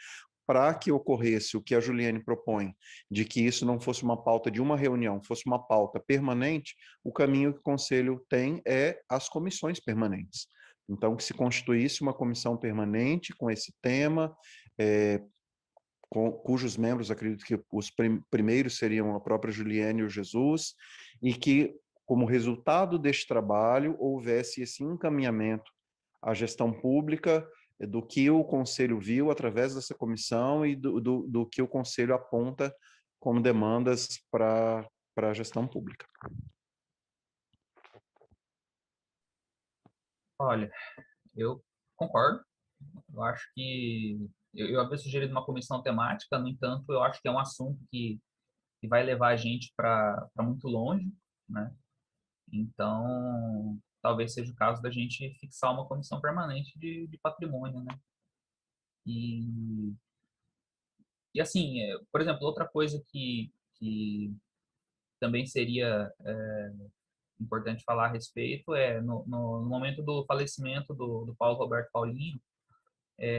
Speaker 7: para que ocorresse o que a Juliane propõe, de que isso não fosse uma pauta de uma reunião, fosse uma pauta permanente. O caminho que o Conselho tem é as comissões permanentes. Então, que se constituísse uma comissão permanente com esse tema, cujos membros, acredito que os primeiros seriam a própria Juliane e o Jesus, e que, como resultado deste trabalho, houvesse esse encaminhamento à gestão pública do que o Conselho viu através dessa comissão e do que o Conselho aponta como demandas para a gestão pública.
Speaker 1: Olha, eu concordo. Eu acho que eu havia sugerido uma comissão temática, no entanto, eu acho que é um assunto que vai levar a gente para muito longe, né? Então, talvez seja o caso da gente fixar uma comissão permanente de patrimônio, né? E, e assim, por exemplo, outra coisa que também seria importante falar a respeito é no momento do falecimento do Paulo Roberto Paulinho,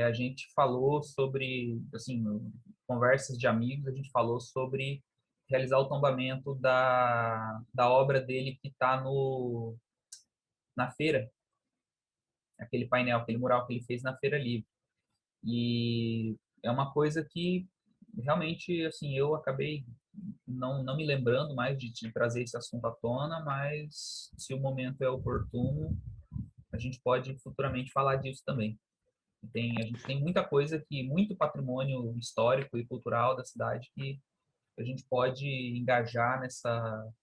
Speaker 1: a gente falou sobre, assim, conversas de amigos, a gente falou sobre realizar o tombamento da obra dele que está na feira, aquele painel, aquele mural que ele fez na Feira Livre. E é uma coisa que realmente, assim, eu acabei não me lembrando mais de trazer esse assunto à tona, mas se o momento é oportuno, a gente pode futuramente falar disso também. A gente tem muita coisa muito patrimônio histórico e cultural da cidade que a gente pode engajar nessa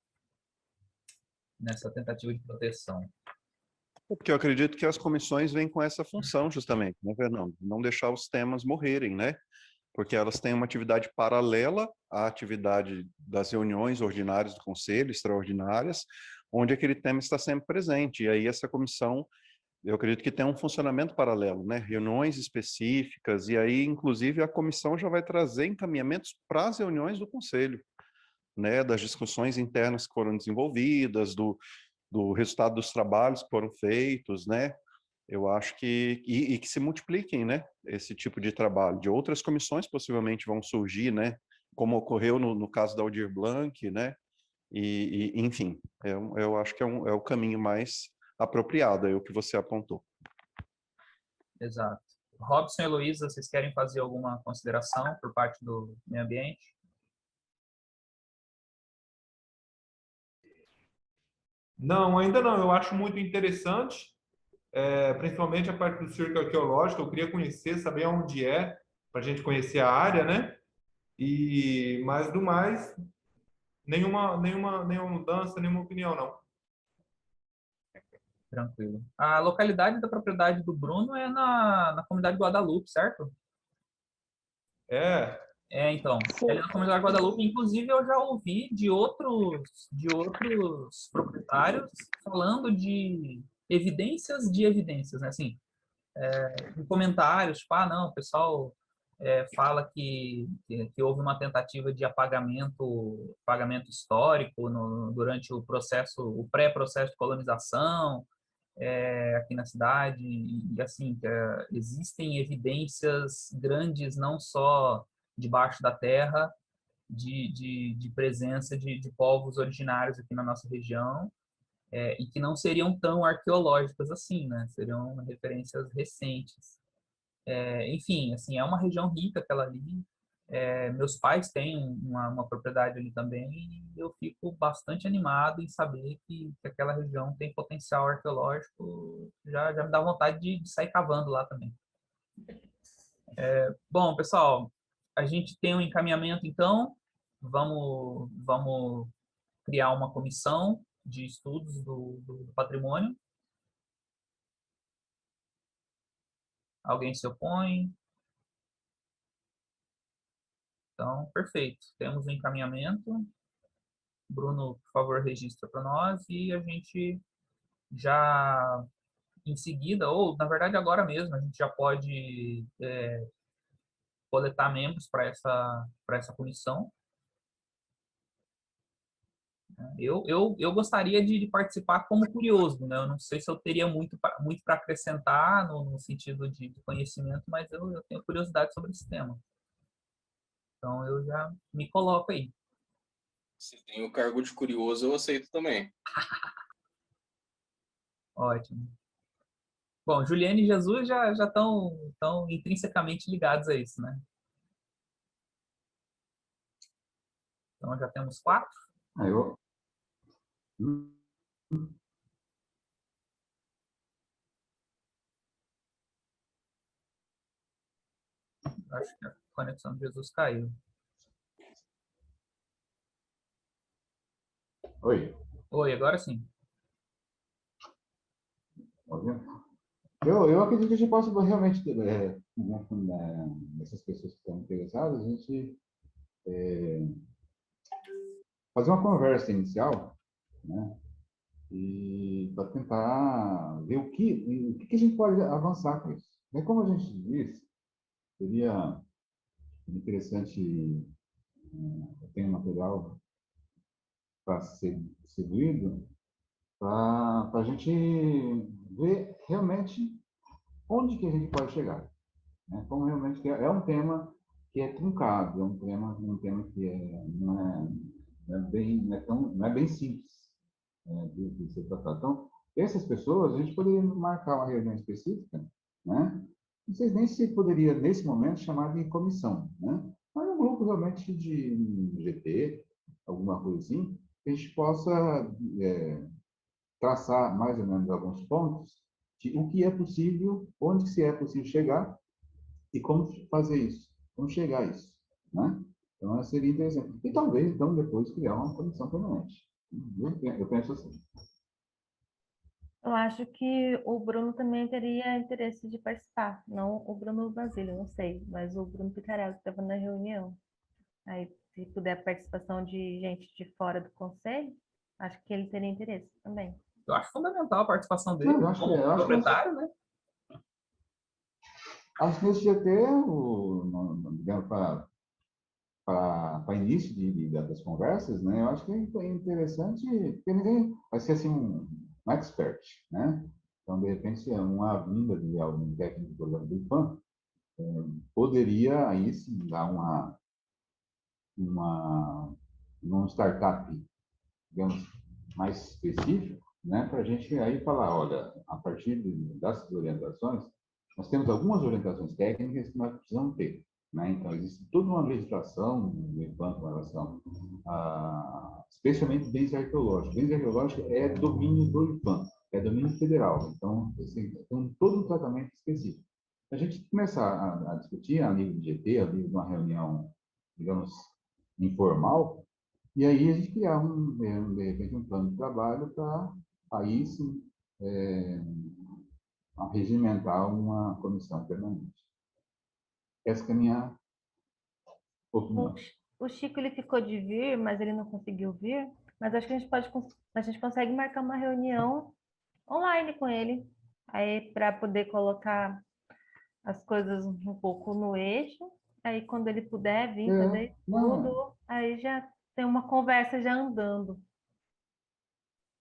Speaker 1: tentativa de proteção.
Speaker 7: Porque eu acredito que as comissões vêm com essa função, justamente, né, Fernando? Não deixar os temas morrerem, né? Porque elas têm uma atividade paralela à atividade das reuniões ordinárias do Conselho, extraordinárias, onde aquele tema está sempre presente. E aí essa comissão, eu acredito que tem um funcionamento paralelo, né? Reuniões específicas, e aí, inclusive, a comissão já vai trazer encaminhamentos para as reuniões do Conselho, né? Das discussões internas que foram desenvolvidas, do resultado dos trabalhos que foram feitos, né? Eu acho que e que se multipliquem, né? Esse tipo de trabalho. De outras comissões possivelmente vão surgir, né? Como ocorreu no caso da Aldir Blanc, né? Enfim, eu acho que é o caminho mais apropriado, é o que você apontou.
Speaker 1: Exato. Robson e Heloísa, vocês querem fazer alguma consideração por parte do meio ambiente?
Speaker 8: Não, ainda não. Eu acho muito interessante, principalmente a parte do circo arqueológico. Eu queria conhecer, saber onde é, para a gente conhecer a área, né? E mais do mais, nenhuma mudança, nenhuma opinião, não.
Speaker 1: Tranquilo. A localidade da propriedade do Bruno é na comunidade Guadalupe, certo?
Speaker 8: É,
Speaker 1: Então, ele é na comunidade Guadalupe. Inclusive, eu já ouvi de outros proprietários falando de evidências, né? Assim, em comentários, tipo, não, o pessoal fala que houve uma tentativa de pagamento histórico durante o pré-processo de colonização, aqui na cidade, e assim, existem evidências grandes, não só debaixo da terra, de presença de povos originários aqui na nossa região, e que não seriam tão arqueológicas assim, né? Seriam referências recentes. Enfim, assim, é uma região rica aquela ali. Meus pais têm uma propriedade ali também e eu fico bastante animado em saber que aquela região tem potencial arqueológico. Já me dá vontade de sair cavando lá também. Bom, pessoal, a gente tem um encaminhamento, então. Vamos criar uma comissão de estudos do patrimônio. Alguém se opõe? Então, perfeito. Temos o encaminhamento. Bruno, por favor, registra para nós e a gente já, em seguida, ou na verdade agora mesmo, a gente já pode coletar membros para essa comissão. Eu gostaria de participar como curioso, né? Eu não sei se eu teria muito para acrescentar no sentido de conhecimento, mas eu tenho curiosidade sobre esse tema. Então, eu já me coloco aí.
Speaker 9: Se tem o cargo de curioso, eu aceito também.
Speaker 1: Ótimo. Bom, Juliane e Jesus já estão intrinsecamente ligados a isso, né? Então, já temos 4.
Speaker 5: Eu...
Speaker 1: Acho que a conexão de Jesus caiu.
Speaker 5: Oi.
Speaker 1: Oi, agora sim.
Speaker 5: Eu acredito que a gente possa realmente, essas pessoas que estão interessadas, a gente fazer uma conversa inicial, né? E para tentar ver o que a gente pode avançar com isso. Mas como a gente disse, seria interessante, ter um material para ser distribuído, para a gente ver realmente onde que a gente pode chegar, né? Como realmente é um tema que é truncado, é um tema que não é bem simples, de ser tratado. Então, essas pessoas, a gente poderia marcar uma reunião específica, né? Não sei nem se poderia, nesse momento, chamar de comissão, né? Mas um grupo realmente de GT, alguma coisa assim, que a gente possa traçar mais ou menos alguns pontos de o que é possível, onde se é possível chegar e como fazer isso, como chegar a isso, né? Então, seria interessante. E talvez, então, depois criar uma comissão permanente. Eu penso assim.
Speaker 3: Eu acho que o Bruno também teria interesse de participar, não o Bruno Basílio, não sei, mas o Bruno Picarello que estava na reunião. Aí, se puder a participação de gente de fora do conselho, acho que ele teria interesse também.
Speaker 1: Eu acho fundamental a participação dele
Speaker 5: Não, eu acho
Speaker 1: como
Speaker 5: que,
Speaker 1: proprietário, né?
Speaker 5: acho que esse GT, para início das conversas, né, eu acho que é interessante, porque ninguém vai ser assim um expert, né? Então, de repente, uma vinda de algum técnico do programa do IPAM poderia aí sim dar uma startup, digamos, mais específico, né, para a gente aí falar, olha, a partir dessas orientações, nós temos algumas orientações técnicas que nós precisamos ter, né? Então, existe toda uma legislação do IPAM com relação especialmente bens arqueológicos. Bens arqueológicos é domínio do IPAM, é domínio federal. Então, assim, tem todo um tratamento específico. A gente começar a discutir a nível de GT, a nível de uma reunião, digamos, informal, e aí a gente criar, de repente, um plano de trabalho para, aí sim, regimentar uma comissão permanente. Essa que é a minha opinião.
Speaker 3: O Chico ele ficou de vir, mas ele não conseguiu vir. Mas acho que a gente consegue marcar uma reunião online com ele, aí para poder colocar as coisas um pouco no eixo. Aí quando ele puder vir fazer
Speaker 5: Não,
Speaker 3: tudo, aí já tem uma conversa já andando.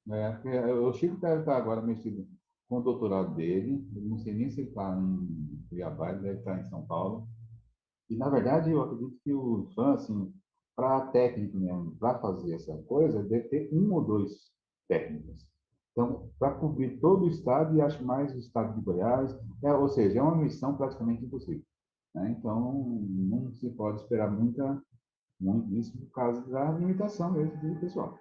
Speaker 5: porque o Chico deve estar agora mexido com o doutorado dele, eu não sei nem se ele está em Cuiabá, ele deve estar em São Paulo. E, na verdade, eu acredito que o fã, assim, para técnico mesmo, para fazer essa coisa, deve ter um ou dois técnicos. Então, para cobrir todo o estado, e acho mais o estado de Goiás, ou seja, é uma missão praticamente impossível, né? Então, não se pode esperar muito disso por causa da limitação mesmo do pessoal.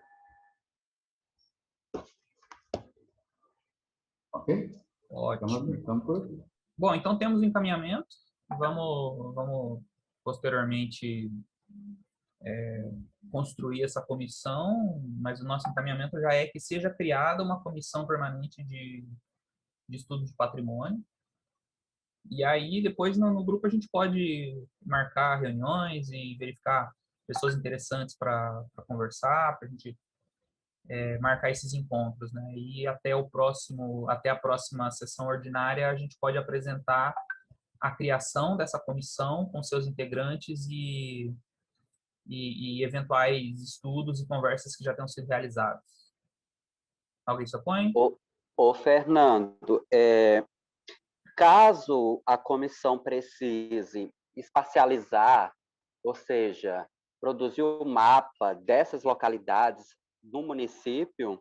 Speaker 5: Ok?
Speaker 1: Ótimo.
Speaker 5: Estamos por aqui.
Speaker 1: Bom, então temos encaminhamento. Vamos posteriormente construir essa comissão, mas o nosso encaminhamento já é que seja criada uma comissão permanente de estudo de patrimônio. E aí, depois, no grupo, a gente pode marcar reuniões e verificar pessoas interessantes para conversar, para a gente marcar esses encontros, né? E até a próxima sessão ordinária, a gente pode apresentar a criação dessa comissão com seus integrantes e eventuais estudos e conversas que já tenham sido realizados. Alguém se opõe?
Speaker 6: Ô Fernando, caso a comissão precise espacializar, ou seja, produzir o mapa dessas localidades no município,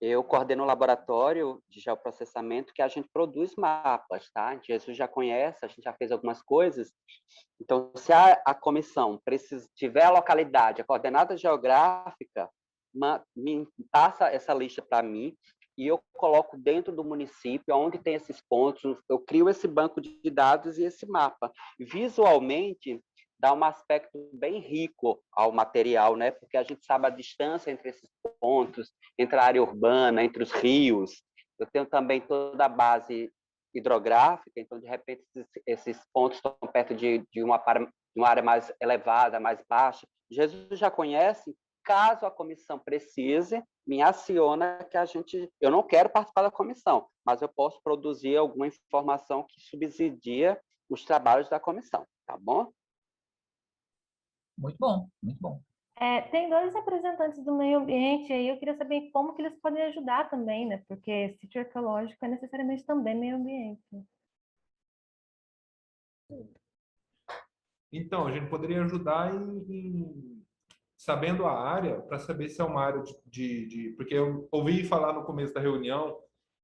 Speaker 6: eu coordeno o laboratório de geoprocessamento que a gente produz mapas, tá? Jesus já conhece, a gente já fez algumas coisas. Então, se a comissão tiver a localidade, a coordenada geográfica, me passa essa lista para mim e eu coloco dentro do município, onde tem esses pontos, eu crio esse banco de dados e esse mapa. Visualmente, dá um aspecto bem rico ao material, né? Porque a gente sabe a distância entre esses pontos, entre a área urbana, entre os rios. Eu tenho também toda a base hidrográfica, então, de repente, esses pontos estão perto de uma área mais elevada, mais baixa. Jesus já conhece. Caso a comissão precise, me aciona que eu não quero participar da comissão, mas eu posso produzir alguma informação que subsidia os trabalhos da comissão, tá bom?
Speaker 1: Muito bom, muito bom.
Speaker 3: Tem 2 representantes do meio ambiente aí, eu queria saber como que eles podem ajudar também, né? Porque sítio arqueológico é necessariamente também meio ambiente.
Speaker 8: Então, a gente poderia ajudar sabendo a área, para saber se é uma área Porque eu ouvi falar no começo da reunião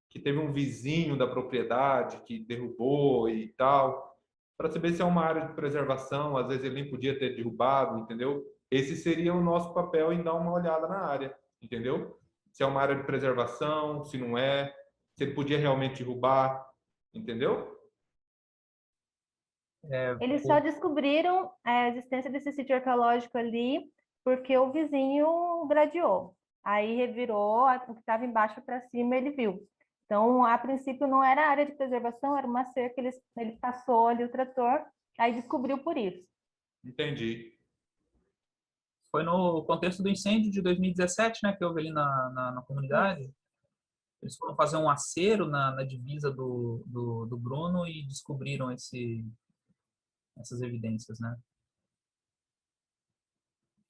Speaker 8: que teve um vizinho da propriedade que derrubou e tal, para saber se é uma área de preservação, às vezes ele nem podia ter derrubado, entendeu? Esse seria o nosso papel em dar uma olhada na área, entendeu? Se é uma área de preservação, se não é, se ele podia realmente derrubar, entendeu?
Speaker 3: Eles só descobriram a existência desse sítio arqueológico ali porque o vizinho gradeou. Aí revirou, o que estava embaixo para cima ele viu. Então, a princípio, não era área de preservação, era uma cerca, ele passou ali o trator, aí descobriu por isso.
Speaker 8: Entendi.
Speaker 1: Foi no contexto do incêndio de 2017, né, que houve ali na comunidade. Eles foram fazer um acero na divisa do Bruno e descobriram essas evidências, né?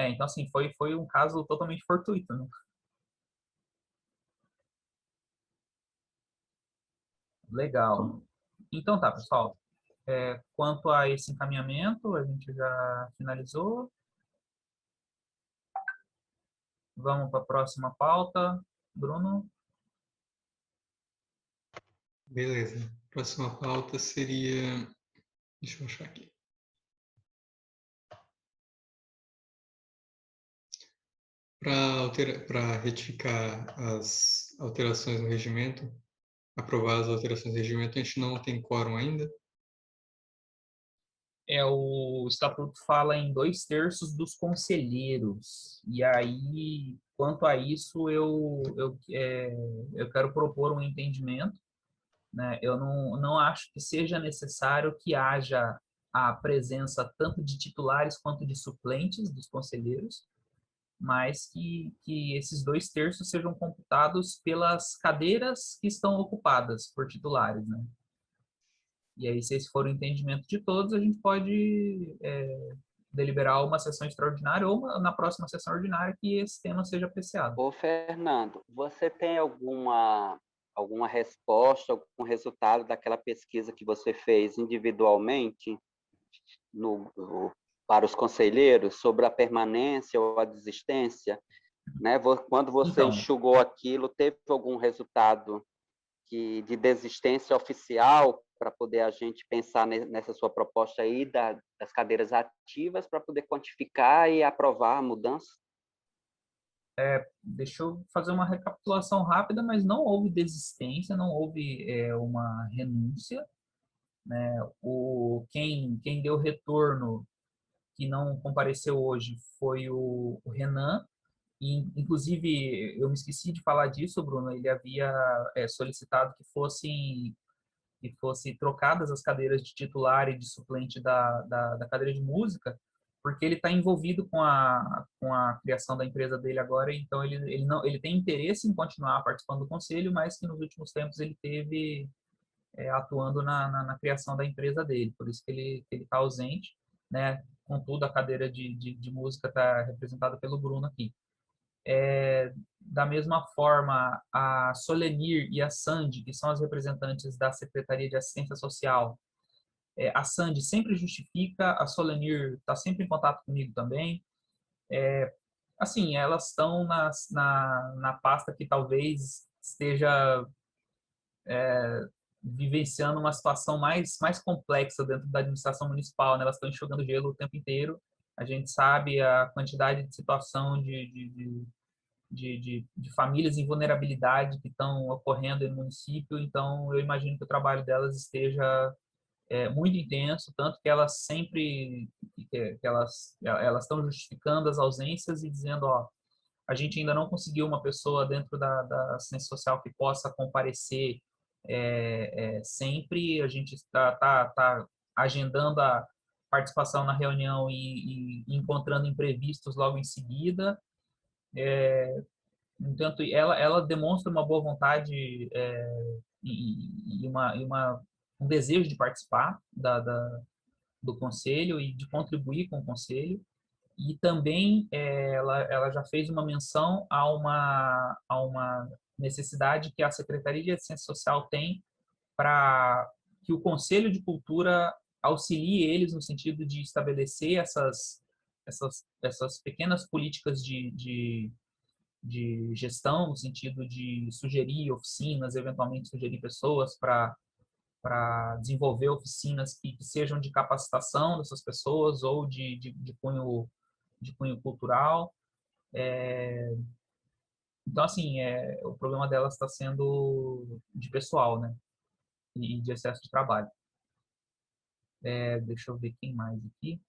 Speaker 1: Então, assim, foi um caso totalmente fortuito, né? Legal. Então tá, pessoal. Quanto a esse encaminhamento, a gente já finalizou. Vamos para a próxima pauta. Bruno?
Speaker 2: Beleza. Próxima pauta seria... Deixa eu achar aqui. Para retificar as alterações no regimento, aprovar as alterações do regimento, a gente não tem quórum ainda.
Speaker 1: O estatuto fala em 2/3 dos conselheiros. E aí, quanto a isso, eu quero propor um entendimento, né? Eu não acho que seja necessário que haja a presença tanto de titulares quanto de suplentes dos conselheiros, mas que esses 2/3 sejam computados pelas cadeiras que estão ocupadas por titulares, né? E aí, se esse for o entendimento de todos, a gente pode deliberar uma sessão extraordinária ou na próxima sessão ordinária que esse tema seja apreciado.
Speaker 6: Ô, Fernando, você tem alguma resposta, algum resultado daquela pesquisa que você fez individualmente para os conselheiros sobre a permanência ou a desistência? Né? Quando você enxugou aquilo, teve algum resultado de desistência oficial para poder a gente pensar nessa sua proposta aí das cadeiras ativas para poder quantificar e aprovar a mudança?
Speaker 1: Deixa eu fazer uma recapitulação rápida, mas não houve desistência, não houve uma renúncia, né? Quem deu retorno, que não compareceu hoje, foi o Renan, e, inclusive, eu me esqueci de falar disso, Bruno, ele havia solicitado que fossem que fosse trocadas as cadeiras de titular e de suplente da cadeira de música, porque ele está envolvido com a criação da empresa dele agora, então ele tem interesse em continuar participando do conselho, mas que nos últimos tempos ele teve atuando na criação da empresa dele, por isso que ele está ausente, né? Contudo, a cadeira de música está representada pelo Bruno aqui. Da mesma forma, a Solenir e a Sandy, que são as representantes da Secretaria de Assistência Social, a Sandy sempre justifica, a Solenir está sempre em contato comigo também. Assim, elas estão na pasta que talvez esteja vivenciando uma situação mais complexa dentro da administração municipal, né? Elas estão enxugando gelo o tempo inteiro. A gente sabe a quantidade de situação de famílias em vulnerabilidade que estão ocorrendo no município, então eu imagino que o trabalho delas esteja muito intenso, tanto que elas sempre que elas estão justificando as ausências e dizendo, ó, a gente ainda não conseguiu uma pessoa dentro da assistência social que possa comparecer sempre, a gente está agendando a participação na reunião e encontrando imprevistos logo em seguida. Entanto, ela demonstra uma boa vontade um desejo de participar do conselho e de contribuir com o conselho. E também ela já fez uma menção a uma necessidade que a Secretaria de Assistência Social tem para que o Conselho de Cultura auxilie eles no sentido de estabelecer essas pequenas políticas de gestão, no sentido de sugerir oficinas, eventualmente sugerir pessoas para desenvolver oficinas que sejam de capacitação dessas pessoas ou de cunho cultural. Então, assim, o problema delas está sendo de pessoal, né? E de excesso de trabalho. Deixa eu ver quem mais aqui.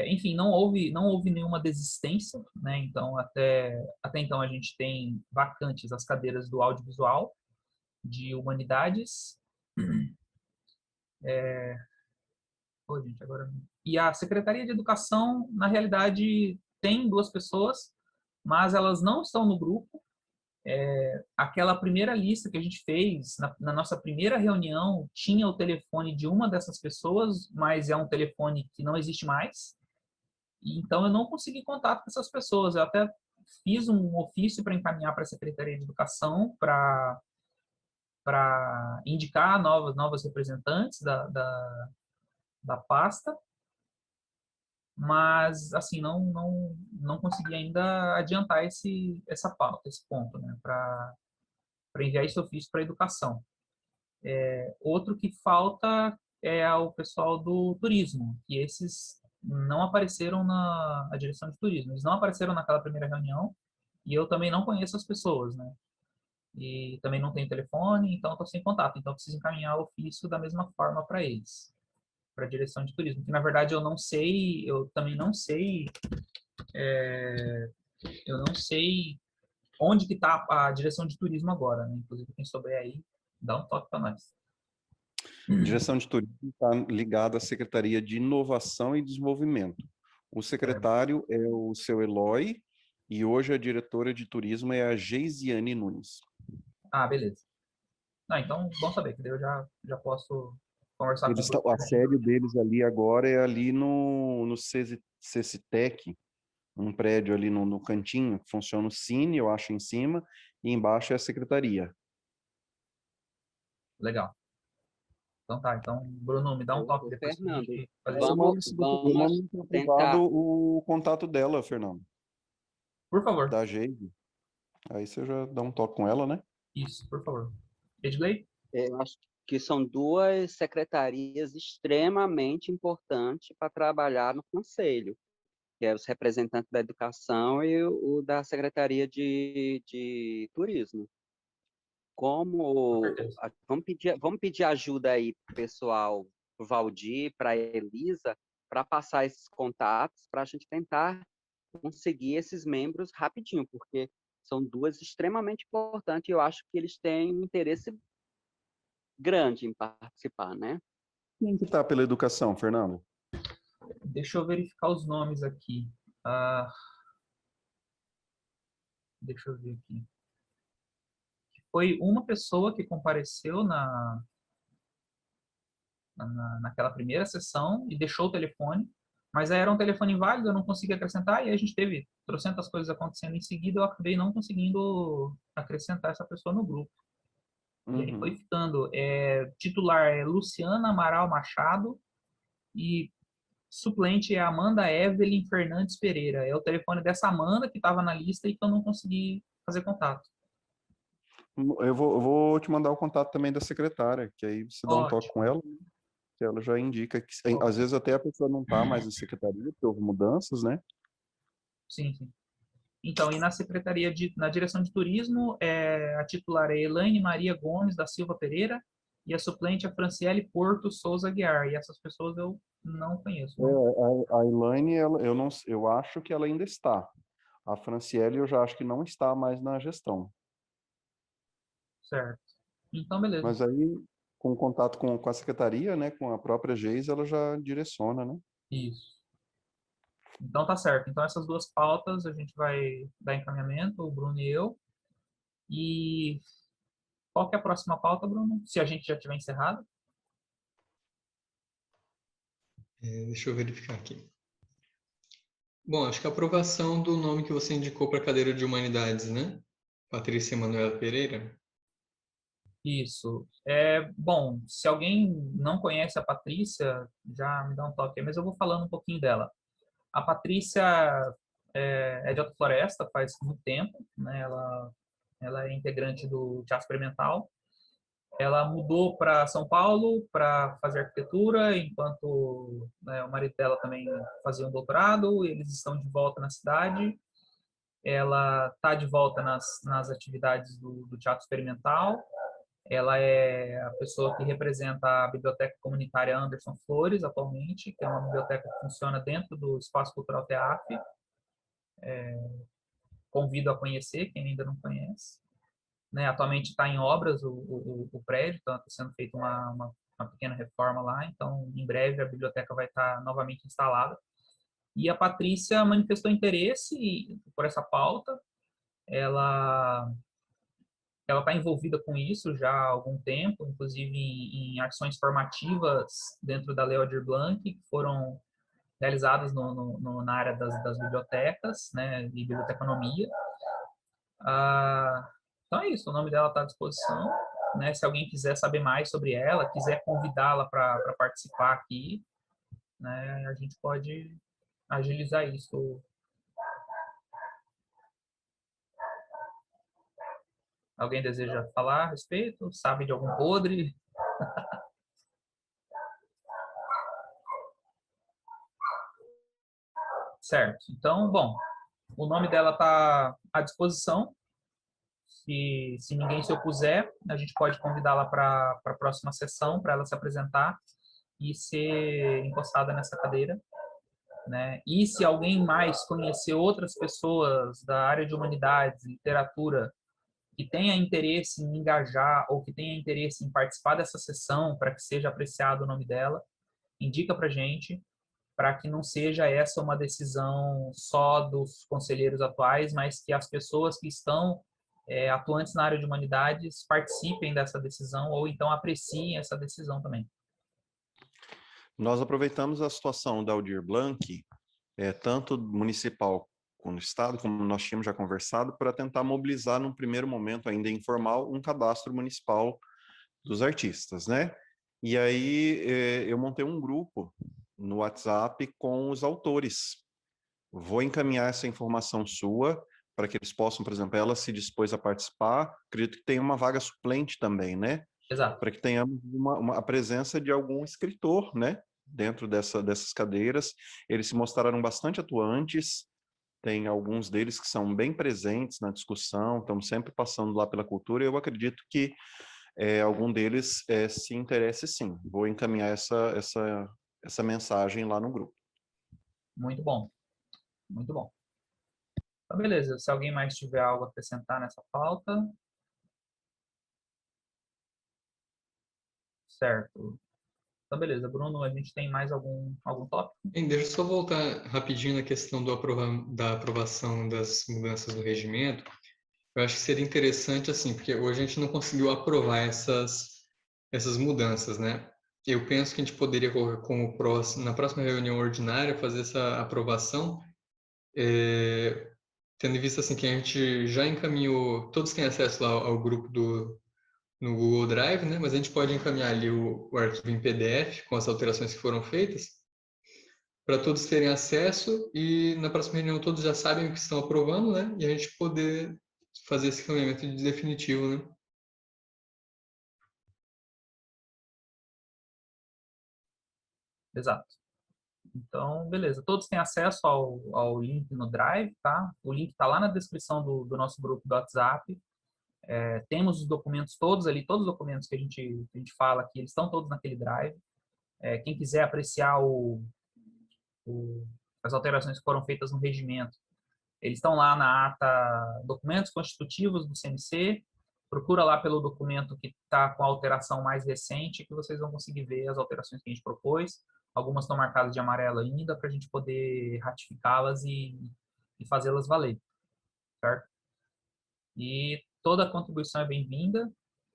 Speaker 1: Enfim, não houve nenhuma desistência, né? Então, até então a gente tem vacantes as cadeiras do audiovisual, de humanidades, gente, agora... E a Secretaria de Educação, na realidade, tem 2 pessoas, mas elas não estão no grupo. Aquela primeira lista que a gente fez, na nossa primeira reunião, tinha o telefone de uma dessas pessoas, mas é um telefone que não existe mais. Então, eu não consegui contato com essas pessoas. Eu até fiz um ofício para encaminhar para a Secretaria de Educação para indicar novas representantes da pasta, mas assim não consegui ainda adiantar essa pauta, esse ponto, né, para enviar esse ofício para a educação. Outro que falta é o pessoal do turismo, que esses não apareceram na direção de turismo, eles não apareceram naquela primeira reunião e eu também não conheço as pessoas, né? E também não tenho telefone, então estou sem contato, então preciso encaminhar o ofício da mesma forma para eles, para a direção de turismo, que na verdade eu também não sei, eu não sei onde que está a direção de turismo agora, né? Inclusive quem souber aí, dá um toque para nós.
Speaker 7: Direção de Turismo está ligada à Secretaria de Inovação e Desenvolvimento. O secretário é o seu Eloy e hoje a diretora de turismo é a Geisiane Nunes.
Speaker 1: Ah, beleza. Então, bom saber, que daí eu já posso conversar com
Speaker 7: A sede deles ali agora é ali no CECITEC, um prédio ali no cantinho, que funciona o Cine, eu acho, em cima, e embaixo é a secretaria.
Speaker 1: Legal. Então tá, Bruno, me dá um toque depois pra
Speaker 6: Fernando,
Speaker 1: gente fazer
Speaker 6: vamos tentar.
Speaker 7: O contato dela, Fernando.
Speaker 1: Por favor.
Speaker 7: Da Geide. Aí você já dá um toque com ela, né?
Speaker 1: Isso, por favor. Edgley?
Speaker 6: Eu acho que são 2 secretarias extremamente importantes para trabalhar no conselho, que é os representantes da educação e o da Secretaria de Turismo. Vamos pedir ajuda aí para o pessoal, para o Valdir, para a Elisa, para passar esses contatos, para a gente tentar conseguir esses membros rapidinho, porque são duas extremamente importantes, e eu acho que eles têm um interesse grande em participar, né?
Speaker 7: Quem que está pela educação, Fernando?
Speaker 1: Deixa eu verificar os nomes aqui. Ah, deixa eu ver aqui. Foi uma pessoa que compareceu naquela primeira sessão e deixou o telefone, mas aí era um telefone inválido, eu não conseguia acrescentar, e aí a gente teve trocentas coisas acontecendo em seguida, eu acabei não conseguindo acrescentar essa pessoa no grupo. E aí foi ficando. Titular é Luciana Amaral Machado e suplente é Amanda Evelyn Fernandes Pereira. É o telefone dessa Amanda que estava na lista e que eu não consegui fazer contato.
Speaker 7: Eu vou te mandar o contato também da secretária, que aí você dá um toque
Speaker 1: Ótimo.
Speaker 7: com ela, que ela já indica que às vezes até a pessoa não está mais na secretaria, porque houve mudanças, né?
Speaker 1: Sim, sim. Então, e na na direção de turismo, a titular é Elaine Maria Gomes da Silva Pereira e a suplente é Franciele Porto Souza Guiar. E essas pessoas eu não conheço. Não?
Speaker 7: A Elaine, eu não, eu acho que ela ainda está. A Franciele, eu já acho que não está mais na gestão.
Speaker 1: Certo. Então, beleza.
Speaker 7: Mas aí, com contato com a secretaria, né, com a própria Geis, ela já direciona, né?
Speaker 1: Isso. Então, tá certo. Então, essas duas pautas a gente vai dar encaminhamento, o Bruno e eu. E qual que é a próxima pauta, Bruno? Se a gente já tiver encerrado?
Speaker 2: Deixa eu verificar aqui. Bom, acho que a aprovação do nome que você indicou para a cadeira de Humanidades, né? Patrícia Emanuela Pereira.
Speaker 1: Isso. Bom, se alguém não conhece a Patrícia, já me dá um toque, mas eu vou falando um pouquinho dela. A Patrícia é de Alta Floresta faz muito tempo, né? Ela é integrante do Teatro Experimental. Ela mudou para São Paulo para fazer arquitetura, enquanto, né, o marido dela também fazia um doutorado. Eles estão de volta na cidade. Ela está de volta nas atividades do Teatro Experimental. Ela é a pessoa que representa a Biblioteca Comunitária Anderson Flores, atualmente, que é uma biblioteca que funciona dentro do Espaço Cultural TEAF. Convido a conhecer, quem ainda não conhece. Né, atualmente está em obras o prédio, então está sendo feita uma pequena reforma lá, então em breve a biblioteca vai estar novamente instalada. E a Patrícia manifestou interesse por essa pauta, ela está envolvida com isso já há algum tempo, inclusive em ações formativas dentro da Lei Aldir Blanc, que foram realizadas na área das bibliotecas, né, de biblioteconomia. Então é isso, o nome dela está à disposição. Né? Se alguém quiser saber mais sobre ela, quiser convidá-la para participar aqui, né, a gente pode agilizar isso. Alguém deseja falar a respeito? Sabe de algum podre? Certo. Então, bom, o nome dela está à disposição. Se ninguém se opuser, a gente pode convidá-la para a próxima sessão, para ela se apresentar e ser encostada nessa cadeira. Né? E se alguém mais conhecer outras pessoas da área de humanidades, literatura, que tenha interesse em engajar ou que tenha interesse em participar dessa sessão para que seja apreciado o nome dela, indica para a gente, para que não seja essa uma decisão só dos conselheiros atuais, mas que as pessoas que estão atuantes na área de humanidades participem dessa decisão ou então apreciem essa decisão também.
Speaker 7: Nós aproveitamos a situação da Aldir Blanc, tanto municipal como no estado, como nós tínhamos já conversado, para tentar mobilizar, num primeiro momento ainda informal, um cadastro municipal dos artistas, né? E aí eu montei um grupo no WhatsApp com os autores. Vou encaminhar essa informação sua para que eles possam, por exemplo, ela se dispôs a participar, acredito que tem uma vaga suplente também, né?
Speaker 1: Exato.
Speaker 7: Para que tenhamos a presença de algum escritor, né? Dentro dessas cadeiras. Eles se mostraram bastante atuantes, tem alguns deles que são bem presentes na discussão, estão sempre passando lá pela cultura, e eu acredito que algum deles se interesse sim. Vou encaminhar essa mensagem lá no grupo.
Speaker 1: Muito bom. Muito bom. Então, beleza. Se alguém mais tiver algo a acrescentar nessa pauta. Certo. Então, beleza. Bruno, a gente tem mais algum tópico?
Speaker 2: Deixa eu só voltar rapidinho na questão da aprovação das mudanças no regimento. Eu acho que seria interessante, assim, porque hoje a gente não conseguiu aprovar essas mudanças, né? Eu penso que a gente poderia colocar como próximo, na próxima reunião ordinária, fazer essa aprovação, tendo em vista assim, que a gente já encaminhou, todos têm acesso lá ao grupo no Google Drive, né? Mas a gente pode encaminhar ali o arquivo em PDF com as alterações que foram feitas, para todos terem acesso e na próxima reunião todos já sabem o que estão aprovando, né? E a gente poder fazer esse caminhamento de definitivo, né?
Speaker 1: Exato. Então, beleza. Todos têm acesso ao link no Drive, tá? O link está lá na descrição do nosso grupo do WhatsApp. Temos os documentos todos ali, todos os documentos que a gente fala aqui, eles estão todos naquele Drive. Quem quiser apreciar as alterações que foram feitas no regimento, eles estão lá na ata Documentos Constitutivos do CNC. Procura lá pelo documento que está com a alteração mais recente, que vocês vão conseguir ver as alterações que a gente propôs. Algumas estão marcadas de amarelo ainda, para a gente poder ratificá-las e fazê-las valer, certo? E toda a contribuição é bem-vinda.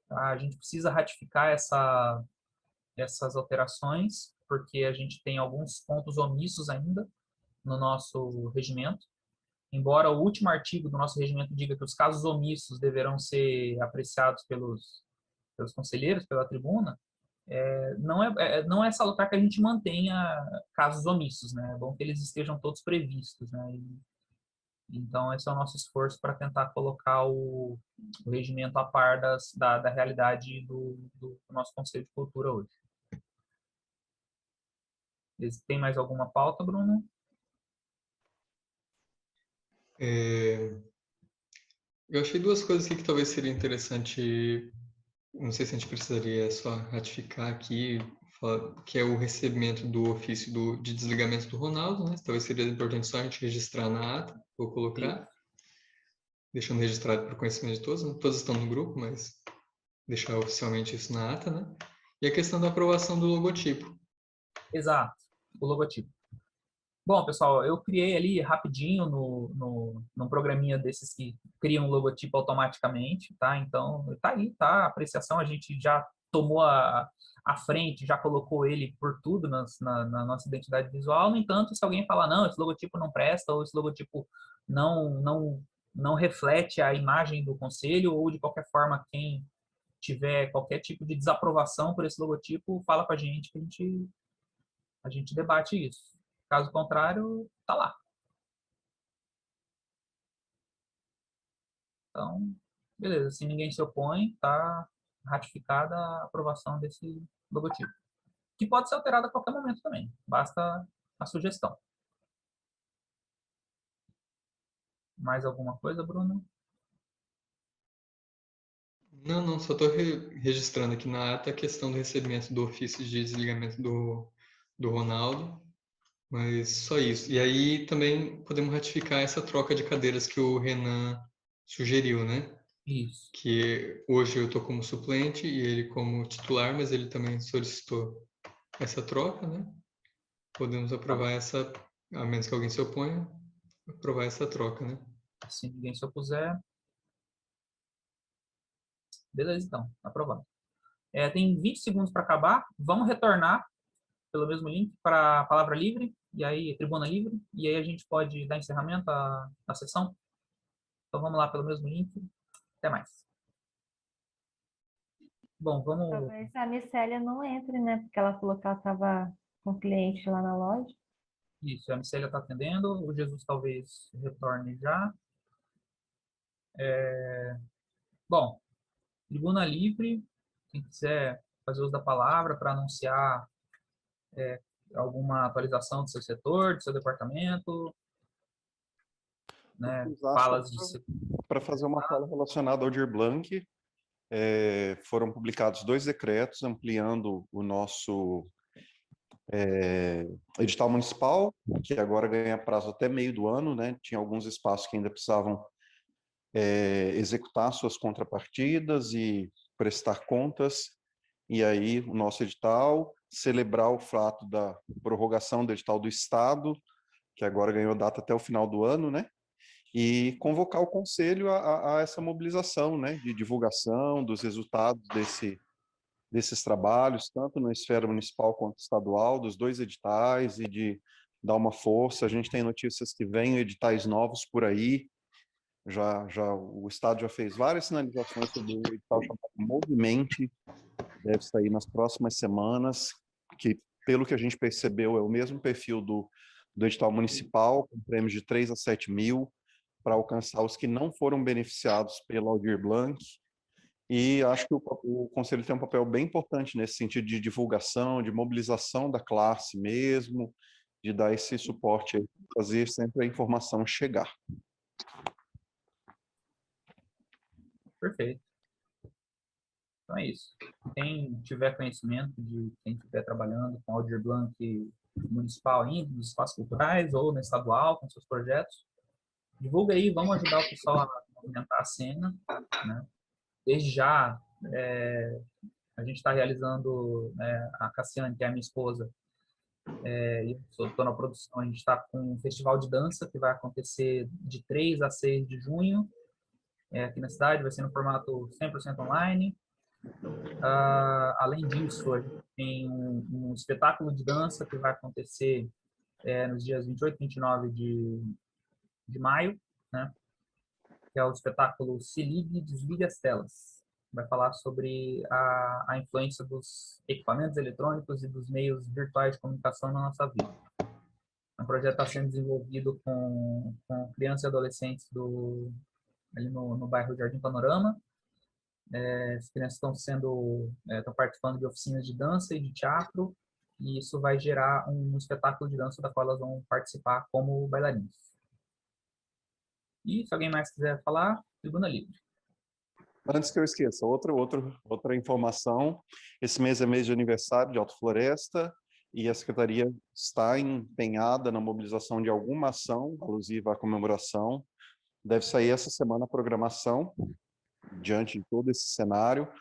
Speaker 1: Tá? A gente precisa ratificar essas alterações, porque a gente tem alguns pontos omissos ainda no nosso regimento. Embora o último artigo do nosso regimento diga que os casos omissos deverão ser apreciados pelos conselheiros, pela tribuna, não é salutar que a gente mantenha casos omissos, né? É bom que eles estejam todos previstos, né? Então, esse é o nosso esforço para tentar colocar o regimento a par da realidade do nosso Conselho de Cultura hoje. Tem mais alguma pauta, Bruno?
Speaker 2: Eu achei duas coisas aqui que talvez seria interessante, não sei se a gente precisaria só ratificar aqui, que é o recebimento do ofício de desligamento do Ronaldo, né? Talvez seria importante só a gente registrar na ata, vou colocar, deixando registrado para o conhecimento de todos, né? Todos estão no grupo, mas deixar oficialmente isso na ata, né? E a questão da aprovação do logotipo.
Speaker 1: Exato, o logotipo. Bom, pessoal, eu criei ali rapidinho num programinha desses que criam um logotipo automaticamente, tá? Então, tá aí, tá? A apreciação, a gente já tomou a frente, já colocou ele por tudo na nossa identidade visual. No entanto, se alguém falar, não, esse logotipo não presta, ou esse logotipo não reflete a imagem do conselho, ou de qualquer forma, quem tiver qualquer tipo de desaprovação por esse logotipo, fala com a gente que a gente debate isso. Caso contrário, tá lá. Então, beleza. Se ninguém se opõe, tá ratificada a aprovação desse logotipo. Que pode ser alterado a qualquer momento também. Basta a sugestão. Mais alguma coisa, Bruno?
Speaker 2: Não, só estou registrando aqui na ata a questão do recebimento do ofício de desligamento do Ronaldo, mas só isso. E aí também podemos ratificar essa troca de cadeiras que o Renan sugeriu, né?
Speaker 1: Isso.
Speaker 2: Que hoje eu estou como suplente e ele como titular, mas ele também solicitou essa troca, né? Podemos aprovar essa, a menos que alguém se oponha, aprovar essa troca, né?
Speaker 1: Se ninguém se opuser. Beleza, então. Aprovado. Tem 20 segundos para acabar. Vamos retornar pelo mesmo link para a palavra livre, e aí tribuna livre, e aí a gente pode dar encerramento à sessão. Então vamos lá pelo mesmo link. Até mais. Bom, vamos...
Speaker 3: Talvez a Micélia não entre, né? Porque ela falou que ela estava com cliente lá na loja.
Speaker 1: Isso, a Micélia está atendendo. O Jesus talvez retorne já. Bom, tribuna livre. Quem quiser fazer uso da palavra para anunciar alguma atualização do seu setor, do seu departamento, né? Falas de...
Speaker 7: Para fazer uma fala relacionada ao Aldir Blanc, foram publicados 2 decretos ampliando o nosso Edital municipal, que agora ganha prazo até meio do ano, né? Tinha alguns espaços que ainda precisavam executar suas contrapartidas e prestar contas, e aí o nosso edital, celebrar o fato da prorrogação do edital do Estado, que agora ganhou data até o final do ano, né? E convocar o Conselho a essa mobilização, né? De divulgação dos resultados desses trabalhos, tanto na esfera municipal quanto estadual, dos dois editais, e de dar uma força. A gente tem notícias que vêm editais novos por aí. O Estado já fez várias sinalizações sobre o edital chamado Movimente, deve sair nas próximas semanas, que, pelo que a gente percebeu, é o mesmo perfil do edital municipal, com prêmios de 3 a 7 mil, para alcançar os que não foram beneficiados pelo Aldir Blanc. E acho que o Conselho tem um papel bem importante nesse sentido de divulgação, de mobilização da classe mesmo, de dar esse suporte, aí, fazer sempre a informação chegar.
Speaker 1: Perfeito. Então é isso. Quem tiver conhecimento de quem estiver trabalhando com Aldir Blanc municipal ainda, nos espaços culturais ou no estadual, com seus projetos, divulga aí, vamos ajudar o pessoal a movimentar a cena, né? Desde já, a gente está realizando, a Cassiane, que é a minha esposa, e eu estou na produção, a gente está com um festival de dança que vai acontecer de 3 a 6 de junho, aqui na cidade, vai ser no formato 100% online. Além disso, a gente tem um espetáculo de dança que vai acontecer nos dias 28 e 29 de maio, né? Que é o espetáculo Se Ligue, Desligue as Telas. Vai falar sobre a influência dos equipamentos eletrônicos e dos meios virtuais de comunicação na nossa vida. O projeto está sendo desenvolvido com crianças e adolescentes ali no bairro Jardim Panorama. As crianças estão participando de oficinas de dança e de teatro, e isso vai gerar um espetáculo de dança da qual elas vão participar como bailarinos. E se alguém mais quiser falar, tribuna livre.
Speaker 7: Antes que eu esqueça, outra informação, esse mês é mês de aniversário de Alto Floresta, e a Secretaria está empenhada na mobilização de alguma ação alusiva à comemoração. Deve sair essa semana a programação, diante de todo esse cenário.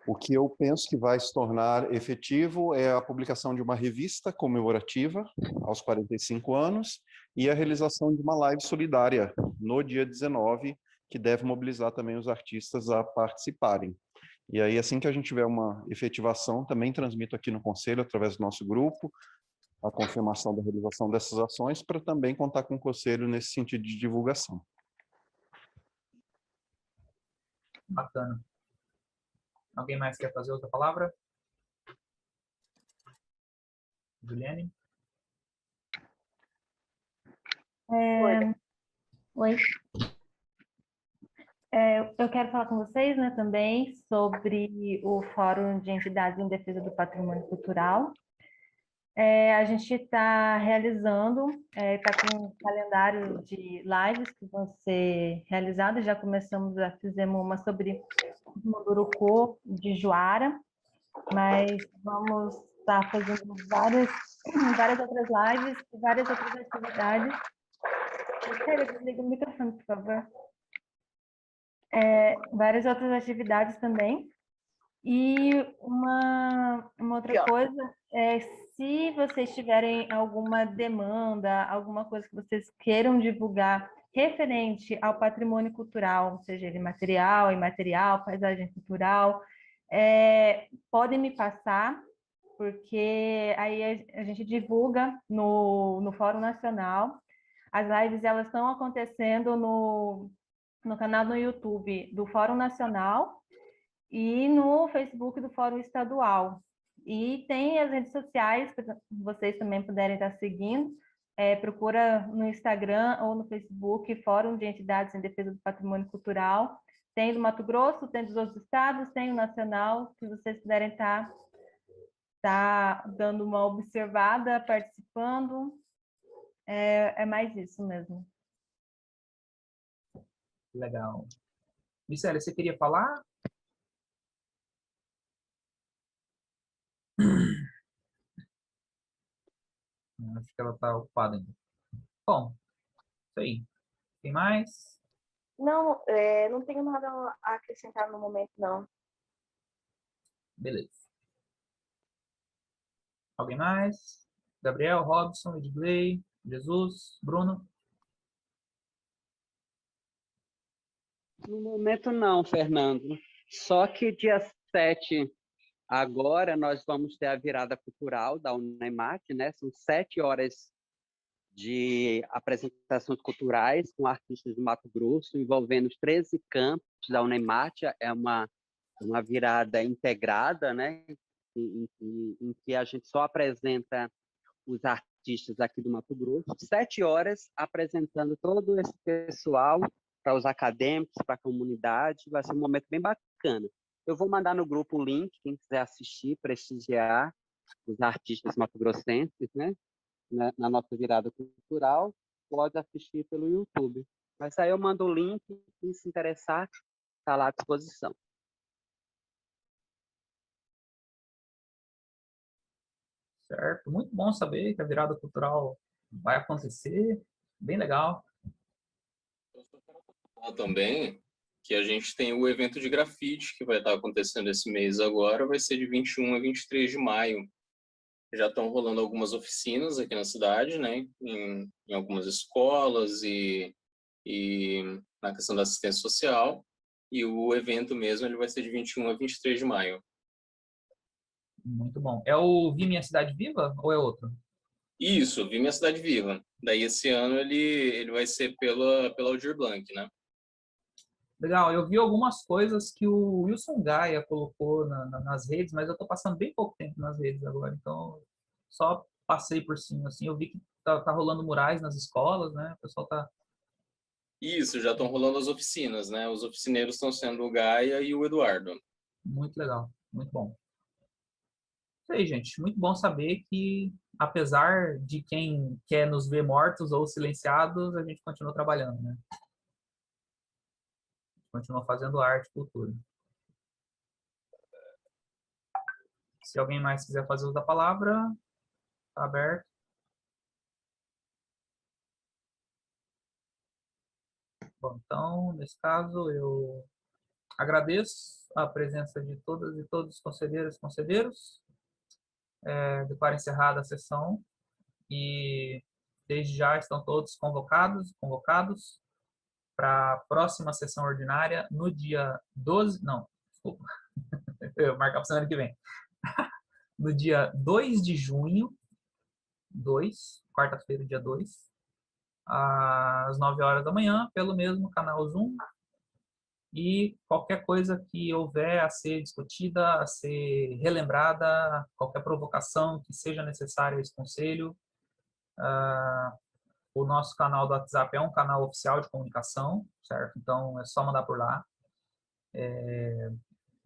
Speaker 7: O que eu penso que vai se tornar efetivo é a publicação de uma revista comemorativa aos 45 anos e a realização de uma live solidária no dia 19, que deve mobilizar também os artistas a participarem. E aí, assim que a gente tiver uma efetivação, também transmito aqui no Conselho, através do nosso grupo, a confirmação da realização dessas ações, para também contar com o Conselho nesse sentido de divulgação.
Speaker 1: Bacana. Alguém mais quer fazer outra palavra? Juliane?
Speaker 3: Oi. Eu quero falar com vocês, né, também sobre o Fórum de Entidades em Defesa do Patrimônio Cultural. A gente está realizando, está com um calendário de lives que vão ser realizadas. Já fizemos uma sobre Munduruku de Juara, mas vamos estar fazendo várias outras lives e várias outras atividades. Desliga o microfone, por favor. Várias outras atividades também. E uma outra coisa é, se vocês tiverem alguma demanda, alguma coisa que vocês queiram divulgar referente ao patrimônio cultural, seja ele material, imaterial, paisagem cultural, podem me passar, porque aí a gente divulga no Fórum Nacional. As lives elas estão acontecendo no canal no YouTube do Fórum Nacional e no Facebook do Fórum Estadual. E tem as redes sociais, para vocês também puderem estar seguindo. Procura no Instagram ou no Facebook, Fórum de Entidades em Defesa do Patrimônio Cultural. Tem do Mato Grosso, tem dos outros estados, tem o nacional, se vocês puderem estar dando uma observada, participando. É mais isso mesmo.
Speaker 1: Legal. Micélia, você queria falar? Acho que ela está ocupada ainda. Bom, isso aí. Tem mais?
Speaker 10: Não, não tenho nada a acrescentar no momento, não.
Speaker 1: Beleza. Alguém mais? Gabriel, Robson, Edgley, Jesus, Bruno?
Speaker 6: No momento não, Fernando. Só que dia 7 agora nós vamos ter a virada cultural da Unemat, né? São 7 horas de apresentações culturais com artistas do Mato Grosso, envolvendo os 13 campos da Unemat. É uma virada integrada, né? Em que a gente só apresenta os artistas aqui do Mato Grosso. 7 horas apresentando todo esse pessoal para os acadêmicos, para a comunidade. Vai ser um momento bem bacana. Eu vou mandar no grupo o link, quem quiser assistir, prestigiar os artistas mato-grossenses, né? Na nossa virada cultural, pode assistir pelo YouTube. Mas aí eu mando o link, quem se interessar, está lá à disposição.
Speaker 1: Certo. Muito bom saber que a virada cultural vai acontecer. Bem legal.
Speaker 9: Também que a gente tem o evento de grafite que vai estar acontecendo esse mês agora, vai ser de 21 a 23 de maio. Já estão rolando algumas oficinas aqui na cidade, né, em algumas escolas e na questão da assistência social, e o evento mesmo ele vai ser de 21 a 23 de maio.
Speaker 1: Muito bom. É o Vi Minha Cidade Viva ou é outro?
Speaker 9: Isso, Vi Minha Cidade Viva. Daí esse ano ele vai ser pela Aldir Blanc, né?
Speaker 1: Legal, eu vi algumas coisas que o Wilson Gaia colocou nas redes, mas eu estou passando bem pouco tempo nas redes agora, então só passei por cima, assim, eu vi que tá rolando murais nas escolas, né, o pessoal tá...
Speaker 9: Isso, já estão rolando as oficinas, né, os oficineiros estão sendo o Gaia e o Eduardo.
Speaker 1: Muito legal, muito bom. Isso aí, gente, muito bom saber que, apesar de quem quer nos ver mortos ou silenciados, a gente continua trabalhando, né. Continua fazendo arte e cultura. Se alguém mais quiser fazer uso da palavra, está aberto. Bom, então, nesse caso, eu agradeço a presença de todas e todos os conselheiros e conselheiros. Declaro encerrada a sessão e, desde já, estão todos convocados para a próxima sessão ordinária no dia 12... Não, desculpa. Eu vou marcar para a semana que vem. No dia 2 de junho, quarta-feira, dia 2, às 9 horas da manhã, pelo mesmo canal Zoom. E qualquer coisa que houver a ser discutida, a ser relembrada, qualquer provocação que seja necessária a esse conselho, o nosso canal do WhatsApp é um canal oficial de comunicação, certo? Então, é só mandar por lá.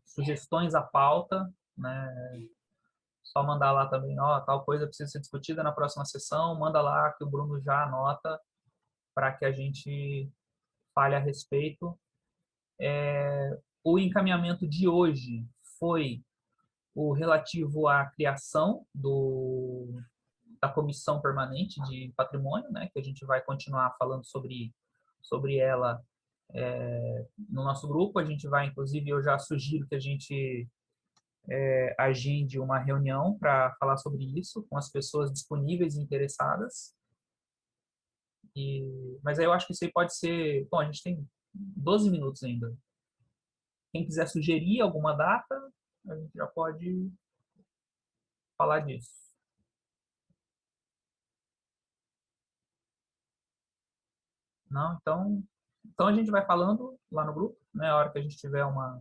Speaker 1: Sugestões à pauta, né? Só mandar lá também, ó, tal coisa precisa ser discutida na próxima sessão, manda lá que o Bruno já anota para que a gente fale a respeito. O encaminhamento de hoje foi o relativo à criação da Comissão Permanente de Patrimônio, né, que a gente vai continuar falando sobre ela no nosso grupo. A gente vai, inclusive, eu já sugiro que a gente agende uma reunião para falar sobre isso com as pessoas disponíveis e interessadas. Mas aí eu acho que isso aí pode ser... Bom, a gente tem 12 minutos ainda. Quem quiser sugerir alguma data, a gente já pode falar disso. Não, então a gente vai falando lá no grupo, né? A hora que a gente tiver uma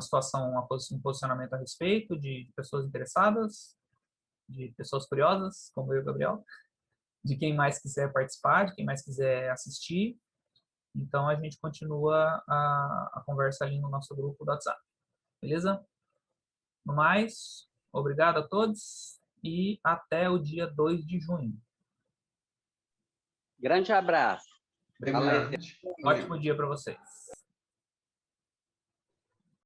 Speaker 1: situação, um posicionamento a respeito de pessoas interessadas, de pessoas curiosas, como eu e o Gabriel, de quem mais quiser participar, de quem mais quiser assistir. Então, a gente continua a conversa ali no nosso grupo do WhatsApp. Beleza? No mais, obrigado a todos e até o dia 2 de junho.
Speaker 6: Grande abraço.
Speaker 2: Obrigado.
Speaker 1: Ótimo dia para vocês.